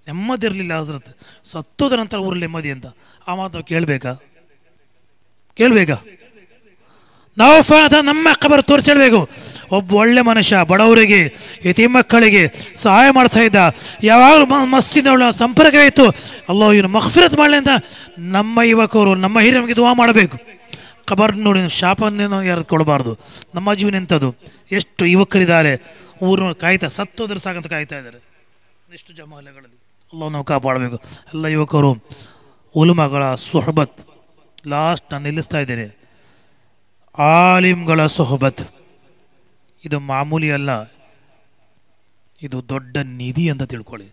ನೆಮ್ಮದಿ ಇರಲಿಲ್ಲ ಹಜರತ್, ಸತ್ತೋದ ನಂತರ ಊರಲ್ಲಿ ನೆಮ್ಮದಿ ಅಂತ. ಆ ಮಾತು ನಾವು ಕೇಳಬೇಕಾ? ನಾವು ನಮ್ಮ ಖಬರ್ ತೋರಿಸಿಡ್ಬೇಕು. ಒಬ್ಬ ಒಳ್ಳೆ ಮನುಷ್ಯ, ಬಡವರಿಗೆ, ಯತೀಮ್ ಮಕ್ಕಳಿಗೆ ಸಹಾಯ ಮಾಡ್ತಾ ಇದ್ದ, ಯಾವಾಗಲೂ ಮಸ್ಜಿದ್ನ ಸಂಪರ್ಕವಿತ್ತು. ಅಲ್ಲೋ ಇವನು ಮಗ್ಫಿರತ್ ಮಾಡಲಿ ಅಂತ ನಮ್ಮ ಯುವಕರು, ನಮ್ಮ ಹಿರಿಯರಿಗೆ ದುವಾ ಮಾಡಬೇಕು. ಖಬರ್ ನೋಡಿ ಶಾಪನ್ನೇನೋ ಯಾರು ಕೊಡಬಾರ್ದು. ನಮ್ಮ ಜೀವನ ಎಂಥದ್ದು, ಎಷ್ಟು ಯುವಕರಿದ್ದಾರೆ ಊರು ಕಾಯ್ತಾ, ಸತ್ತೋದ್ರೆ ಸಾಕಂತ ಕಾಯ್ತಾ ಇದ್ದಾರೆ ಎಷ್ಟು ಜಮಾಲೆಗಳಲ್ಲಿ. ಅಲ್ಲೋ ನಾವು ಕಾಪಾಡಬೇಕು. ಎಲ್ಲ ಯುವಕರು ಉಲುಮಗಳ ಸುಹಬತ್, ಲಾಸ್ಟ್ ನಾನು ನಿಲ್ಲಿಸ್ತಾ ಇದ್ದೇನೆ, ಆಲಿಮ್ಗಳ ಸುಹಬತ್ ಇದು ಮಾಮೂಲಿ ಅಲ್ಲ, ಇದು ದೊಡ್ಡ ನಿಧಿ ಅಂತ ತಿಳ್ಕೊಳ್ಳಿ.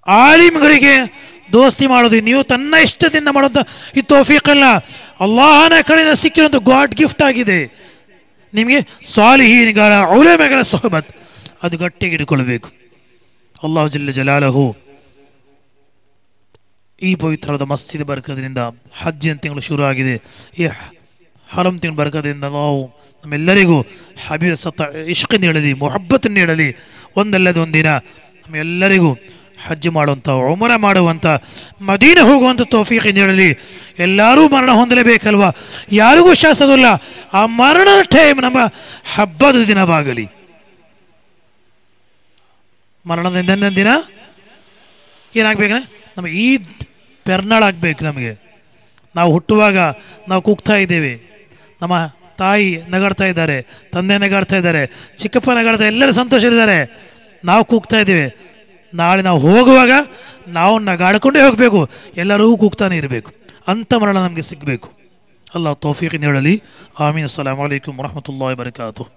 ಆಲಿಮ್ಗಳಿಗೆ ದೋಸ್ತಿ ಮಾಡೋದು ನೀವು ತನ್ನ ಇಷ್ಟದಿಂದ ಮಾಡೋದು ಇದು ತೌಫೀಕ್ ಅಲ್ಲ, ಅಲ್ಲಾಹನ ಕಡೆಯಿಂದ ಸಿಕ್ಕಿರೋದು ಗಾಡ್ ಗಿಫ್ಟ್ ಆಗಿದೆ ನಿಮಗೆ. ಸಾಲಿಹೀನ್ಗಳ ಉಲಮೆಗಳ ಸುಹಬತ್ ಅದು ಗಟ್ಟಿಗೆ ಹಿಡ್ಕೊಳ್ಬೇಕು. ಅಲ್ಲಾಹು ಜಲ್ಲ ಜಲಾಲಹು ಈ ಪವಿತ್ರವಾದ ಮಸ್ಜಿದ್ ಬರ್ಕದಿಂದ ಹಜ್ಜಿನ ತಿಂಗಳು ಶುರು ಆಗಿದೆ. ಈ ಹರಂ ತಿಂಗಳು ಬರ್ಕದಿಂದ ನಾವು ನಮ್ಮೆಲ್ಲರಿಗೂ ಹಬೀಬ್ ಸತ್ತ ಇಷ್ಕ ನೀಡಲಿ, ಮೊಹಬ್ಬತ್ ನೀಡಲಿ. ಒಂದಲ್ಲದ ಒಂದಿನ ನಮ್ಮೆಲ್ಲರಿಗೂ ಹಜ್ ಮಾಡುವಂಥ, ಉಮರ ಮಾಡುವಂಥ, ಮದೀನೆ ಹೋಗುವಂಥ ತೌಫೀಕ್ ನೀಡಲಿ. ಎಲ್ಲರೂ ಮರಣ ಹೊಂದಲೇಬೇಕಲ್ವ, ಯಾರಿಗೂ ಶಾಸೋದಿಲ್ಲ. ಆ ಮರಣದ ಟೈಮ್ ನಮ್ಮ ಹಬ್ಬದ ದಿನವಾಗಲಿ. ಮರಣದ ದಿನ ಏನಾಗಬೇಕು, ನಮ್ಮ ಈದ್ ಪೆರ್ನಾಳ್ ಆಗಬೇಕು. ನಮಗೆ ನಾವು ಹುಟ್ಟುವಾಗ ನಾವು ಕೂಗ್ತಾ ಇದ್ದೇವೆ, ನಮ್ಮ ತಾಯಿ ನಗಾಡ್ತಾ ಇದ್ದಾರೆ, ತಂದೆ ನಗಾಡ್ತಾ ಇದ್ದಾರೆ, ಚಿಕ್ಕಪ್ಪ ನಗಾಡ್ತಾ, ಎಲ್ಲರೂ ಸಂತೋಷರಿದ್ದಾರೆ, ನಾವು ಕೂಗ್ತಾ ಇದ್ದೇವೆ. ನಾಳೆ ನಾವು ಹೋಗುವಾಗ ನಾವು ನಗಾಡ್ಕೊಂಡೇ ಹೋಗಬೇಕು, ಎಲ್ಲರೂ ಕೂಗ್ತಾನೆ ಇರಬೇಕು. ಅಂಥ ಮರಣ ನಮಗೆ ಸಿಗಬೇಕು. ಅಲ್ಲಾಹ್ ತೌಫೀಕ್ ನೀಡಲಿ. ಆಮೀನ್. ಅಸ್ಸಲಾಮು ಅಲೈಕುಂ ವರಹಮತುಲ್ಲಾಹಿ ವಬರಕಾತುಹು.